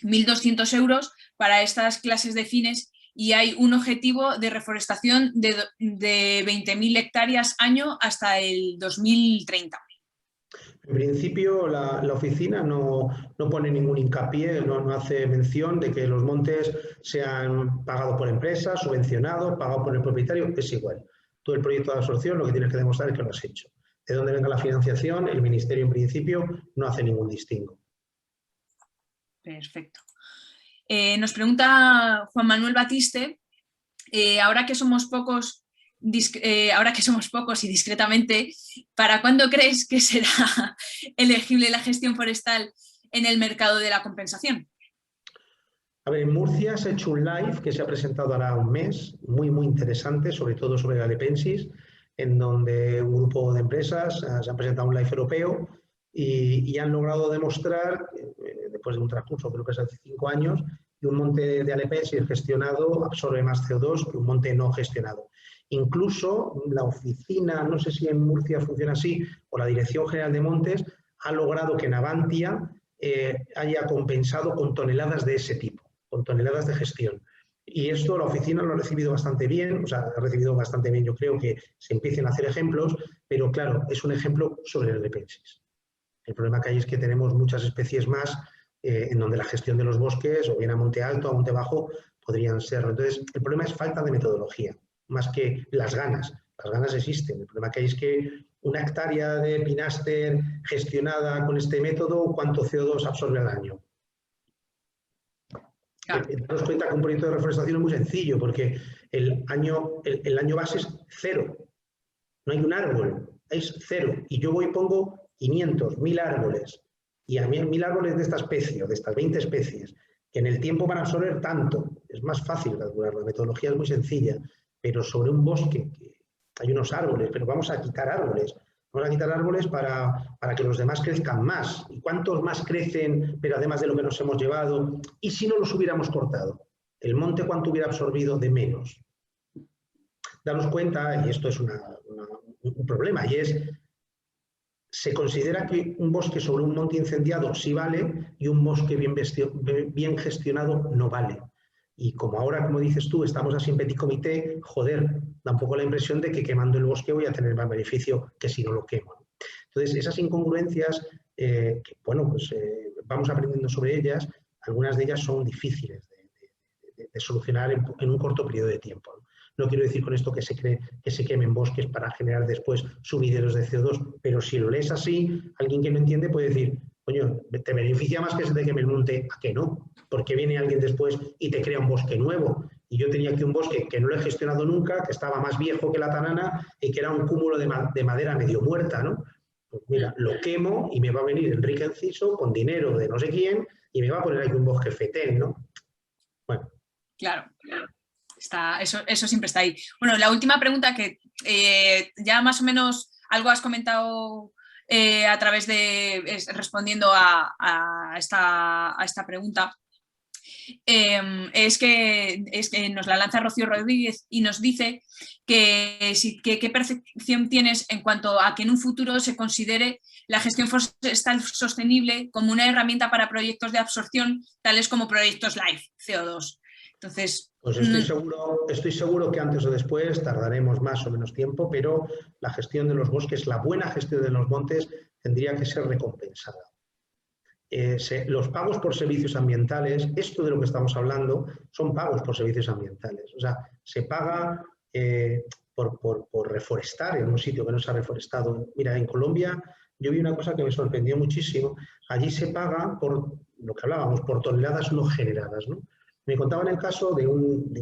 1.200 euros para estas clases de fines y hay un objetivo de reforestación de 20.000 hectáreas año hasta el 2030. En principio, la oficina no pone ningún hincapié, no hace mención de que los montes sean pagados por empresas, subvencionados, pagados por el propietario, es igual. Tú el proyecto de absorción lo que tienes que demostrar es que lo has hecho. De dónde venga la financiación, el Ministerio en principio no hace ningún distingo. Perfecto. Nos pregunta Juan Manuel Batiste, ahora que somos pocos y discretamente, ¿para cuándo crees que será elegible la gestión forestal en el mercado de la compensación? A ver, en Murcia se ha hecho un live que se ha presentado ahora un mes, muy interesante, sobre todo sobre la Alepensis, en donde un grupo de empresas se han presentado un live europeo y han logrado demostrar, después de un transcurso, creo que es hace 5 años, que un monte de Alepensis gestionado absorbe más CO2 que un monte no gestionado. Incluso la oficina, no sé si en Murcia funciona así, o la Dirección General de Montes, ha logrado que Navantia haya compensado con toneladas de ese tipo, con toneladas de gestión. Y esto la oficina lo ha recibido bastante bien, yo creo que se empiecen a hacer ejemplos, pero claro, es un ejemplo sobre el Alepensis. El problema que hay es que tenemos muchas especies más en donde la gestión de los bosques, o bien a monte alto, a monte bajo, podrían serlo. Entonces, el problema es falta de metodología, más que las ganas. Las ganas existen. El problema que hay es que una hectárea de pináster gestionada con este método, ¿cuánto CO2 absorbe al año? Daros cuenta que un proyecto de reforestación es muy sencillo, porque el año base es 0. No hay un árbol, es 0. Y yo voy y pongo 500, 1000 árboles. Y a mí 1000 árboles de esta especie, o de estas 20 especies, que en el tiempo van a absorber tanto, es más fácil calcular. La metodología es muy sencilla, pero sobre un bosque que hay unos árboles, pero vamos a quitar árboles. Vamos a quitar árboles para que los demás crezcan más. ¿Y cuántos más crecen, pero además de lo que nos hemos llevado? ¿Y si no los hubiéramos cortado? ¿El monte cuánto hubiera absorbido de menos? Daros cuenta, y esto es un problema, y es, se considera que un bosque sobre un monte incendiado sí vale y un bosque bien gestionado no vale. Y como ahora, como dices tú, estamos así en petit comité, joder, da un poco la impresión de que quemando el bosque voy a tener más beneficio que si no lo quemo. Entonces, esas incongruencias, vamos aprendiendo sobre ellas, algunas de ellas son difíciles de solucionar en un corto periodo de tiempo. No quiero decir con esto que se quemen bosques para generar después sumideros de CO2, pero si lo lees así, alguien que no entiende puede decir, coño, te beneficia más que se te queme el monte, ¿a qué no? Porque viene alguien después y te crea un bosque nuevo. Y yo tenía aquí un bosque que no lo he gestionado nunca, que estaba más viejo que la tanana y que era un cúmulo de madera medio muerta, ¿no? Pues mira, lo quemo y me va a venir Enrique Enciso con dinero de no sé quién y me va a poner aquí un bosque fetén, ¿no? Bueno. Claro. Eso siempre está ahí. Bueno, la última pregunta que ya más o menos algo has comentado a través de respondiendo a esta pregunta, es que nos la lanza Rocío Rodríguez y nos dice qué percepción tienes en cuanto a que en un futuro se considere la gestión forestal sostenible como una herramienta para proyectos de absorción, tales como proyectos LIFE, CO2. Entonces, pues estoy seguro que antes o después tardaremos más o menos tiempo, pero la gestión de los bosques, la buena gestión de los montes, tendría que ser recompensada. Los pagos por servicios ambientales, esto de lo que estamos hablando, son pagos por servicios ambientales. O sea, se paga por reforestar en un sitio que no se ha reforestado. Mira, en Colombia yo vi una cosa que me sorprendió muchísimo. Allí se paga por lo que hablábamos, por toneladas no generadas, ¿no? Me contaban el caso de un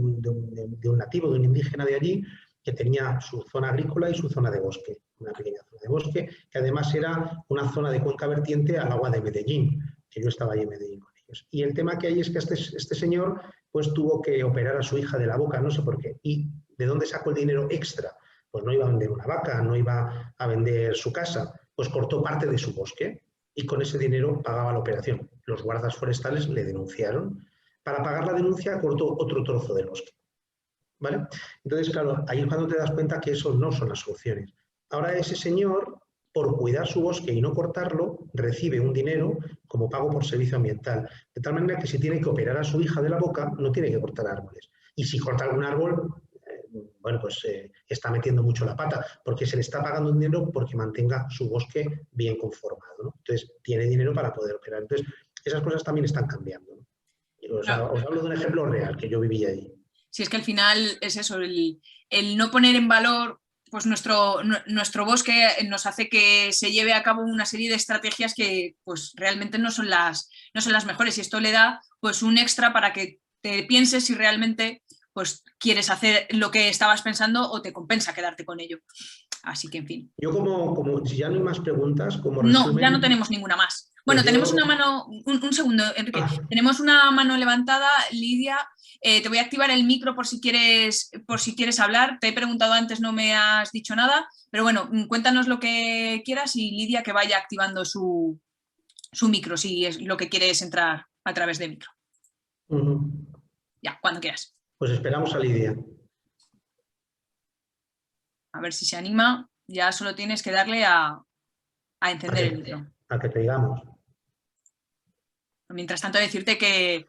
nativo, de un indígena de allí, que tenía su zona agrícola y su zona de bosque, una pequeña zona de bosque, que además era una zona de cuenca vertiente al agua de Medellín, que yo estaba allí en Medellín con ellos. Y el tema que hay es que este señor pues tuvo que operar a su hija de la boca, no sé por qué. ¿Y de dónde sacó el dinero extra? Pues no iba a vender una vaca, no iba a vender su casa, pues cortó parte de su bosque y con ese dinero pagaba la operación. Los guardas forestales le denunciaron. Para pagar la denuncia cortó otro trozo del bosque. ¿vale? Entonces, claro, ahí es cuando te das cuenta que eso no son las soluciones. Ahora ese señor, por cuidar su bosque y no cortarlo, recibe un dinero como pago por servicio ambiental. De tal manera que si tiene que operar a su hija de la boca, no tiene que cortar árboles. Y si corta algún árbol, bueno, pues está metiendo mucho la pata, porque se le está pagando un dinero porque mantenga su bosque bien conformado, ¿no? Entonces, tiene dinero para poder operar. Entonces, esas cosas también están cambiando, ¿no? Y os hablo de un ejemplo real que yo viví allí. Si es que al final es eso, el no poner en valor pues nuestro bosque nos hace que se lleve a cabo una serie de estrategias que pues realmente no son las mejores, y esto le da pues un extra para que te pienses si realmente pues quieres hacer lo que estabas pensando o te compensa quedarte con ello. Así que, en fin. Yo como si ya no hay más preguntas, como No, resumen... ya no tenemos ninguna más. Bueno, Pues tenemos yo... una mano, un segundo, Enrique. Tenemos una mano levantada, Lidia. Te voy a activar el micro por si quieres hablar. Te he preguntado antes, no me has dicho nada, pero bueno, cuéntanos lo que quieras y Lidia que vaya activando su micro, si es lo que quieres entrar a través de micro. Ya, cuando quieras. Pues esperamos a Lidia. A ver si se anima. Ya solo tienes que darle a encender el micro. A que te digamos. Mientras tanto, decirte que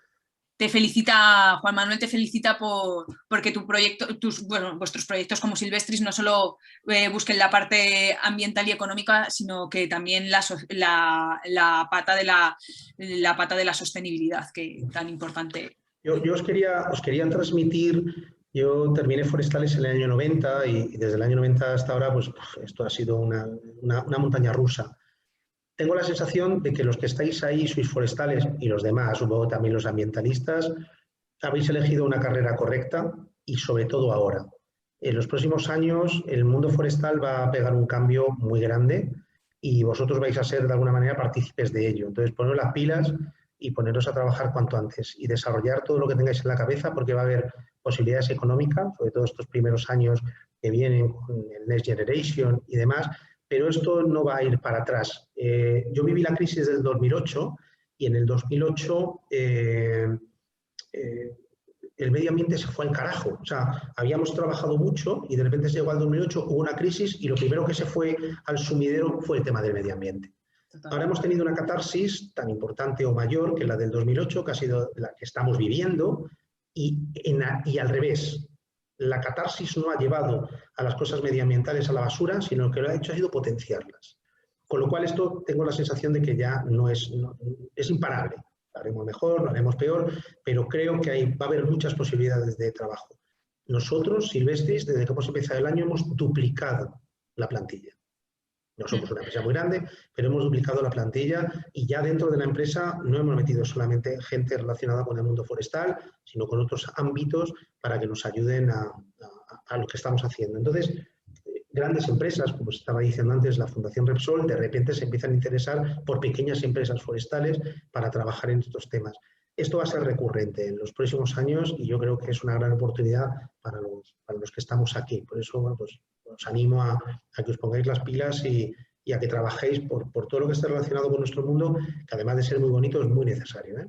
te felicita, Juan Manuel te felicita porque tu proyecto, vuestros proyectos como Silvestris no solo busquen la parte ambiental y económica, sino que también la pata de la sostenibilidad, que tan importante. Yo os quería transmitir, yo terminé forestales en el año 90 y desde el año 90 hasta ahora, pues esto ha sido una montaña rusa. Tengo la sensación de que los que estáis ahí, sois forestales, y los demás, supongo también los ambientalistas, habéis elegido una carrera correcta y sobre todo ahora. En los próximos años el mundo forestal va a pegar un cambio muy grande y vosotros vais a ser de alguna manera partícipes de ello. Entonces, poneros las pilas y poneros a trabajar cuanto antes y desarrollar todo lo que tengáis en la cabeza, porque va a haber posibilidades económicas, sobre todo estos primeros años que vienen con el Next Generation y demás, pero esto no va a ir para atrás. Yo viví la crisis del 2008 y en el 2008 el medio ambiente se fue al carajo. O sea, habíamos trabajado mucho y de repente se llegó al 2008, hubo una crisis y lo primero que se fue al sumidero fue el tema del medio ambiente. Ahora hemos tenido una catarsis tan importante o mayor que la del 2008, que ha sido la que estamos viviendo, y al revés. La catarsis no ha llevado a las cosas medioambientales a la basura, sino que lo ha hecho ha sido potenciarlas. Con lo cual esto tengo la sensación de que ya es imparable. Lo haremos mejor, lo haremos peor, pero creo que va a haber muchas posibilidades de trabajo. Nosotros, Silvestris, desde que hemos empezado el año, hemos duplicado la plantilla. No somos una empresa muy grande, pero hemos duplicado la plantilla y ya dentro de la empresa no hemos metido solamente gente relacionada con el mundo forestal, sino con otros ámbitos para que nos ayuden a lo que estamos haciendo. Entonces, grandes empresas, como estaba diciendo antes, la Fundación Repsol, de repente se empiezan a interesar por pequeñas empresas forestales para trabajar en estos temas. Esto va a ser recurrente en los próximos años y yo creo que es una gran oportunidad para los que estamos aquí. Por eso, bueno, pues, os animo a que os pongáis las pilas y a que trabajéis por todo lo que esté relacionado con nuestro mundo, que además de ser muy bonito, es muy necesario, ¿eh?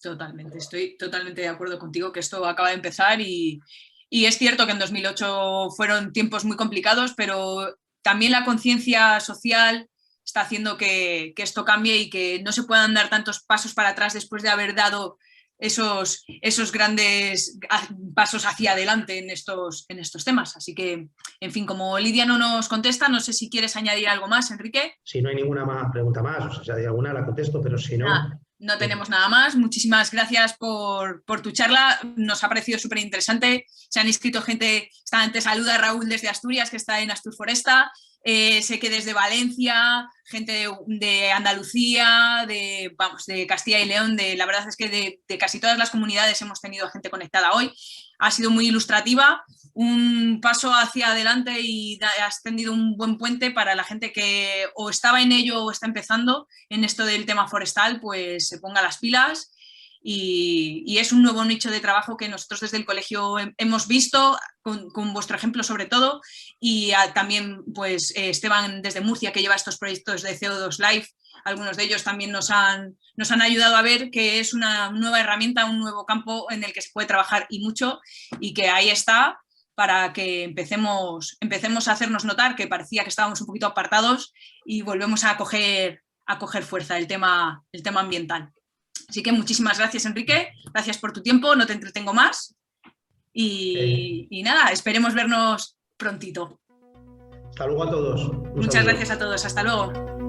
Totalmente, estoy totalmente de acuerdo contigo que esto acaba de empezar y es cierto que en 2008 fueron tiempos muy complicados, pero también la conciencia social está haciendo que esto cambie y que no se puedan dar tantos pasos para atrás después de haber dado esos grandes pasos hacia adelante en estos temas. Así que, en fin, como Lidia no nos contesta, no sé si quieres añadir algo más, Enrique. Si no hay ninguna pregunta más, o sea, si hay alguna la contesto, pero si no... No tenemos nada más. Muchísimas gracias por tu charla. Nos ha parecido súper interesante. Se han inscrito gente. Te saluda Raúl desde Asturias, que está en Astur Foresta. Sé que desde Valencia, gente de Andalucía, de Castilla y León, la verdad es que de casi todas las comunidades hemos tenido gente conectada hoy. Ha sido muy ilustrativa, un paso hacia adelante y has tendido un buen puente para la gente que o estaba en ello o está empezando en esto del tema forestal, pues se ponga las pilas y es un nuevo nicho de trabajo que nosotros desde el colegio hemos visto, con vuestro ejemplo sobre todo, y también pues Esteban desde Murcia, que lleva estos proyectos de CO2 Live, algunos de ellos también nos han ayudado a ver que es una nueva herramienta, un nuevo campo en el que se puede trabajar y mucho, y que ahí está para que empecemos a hacernos notar, que parecía que estábamos un poquito apartados, y volvemos a coger fuerza el tema ambiental. Así que muchísimas gracias, Enrique, gracias por tu tiempo, no te entretengo más y nada, esperemos vernos prontito. Hasta luego a todos. Muchas gracias a todos, hasta luego.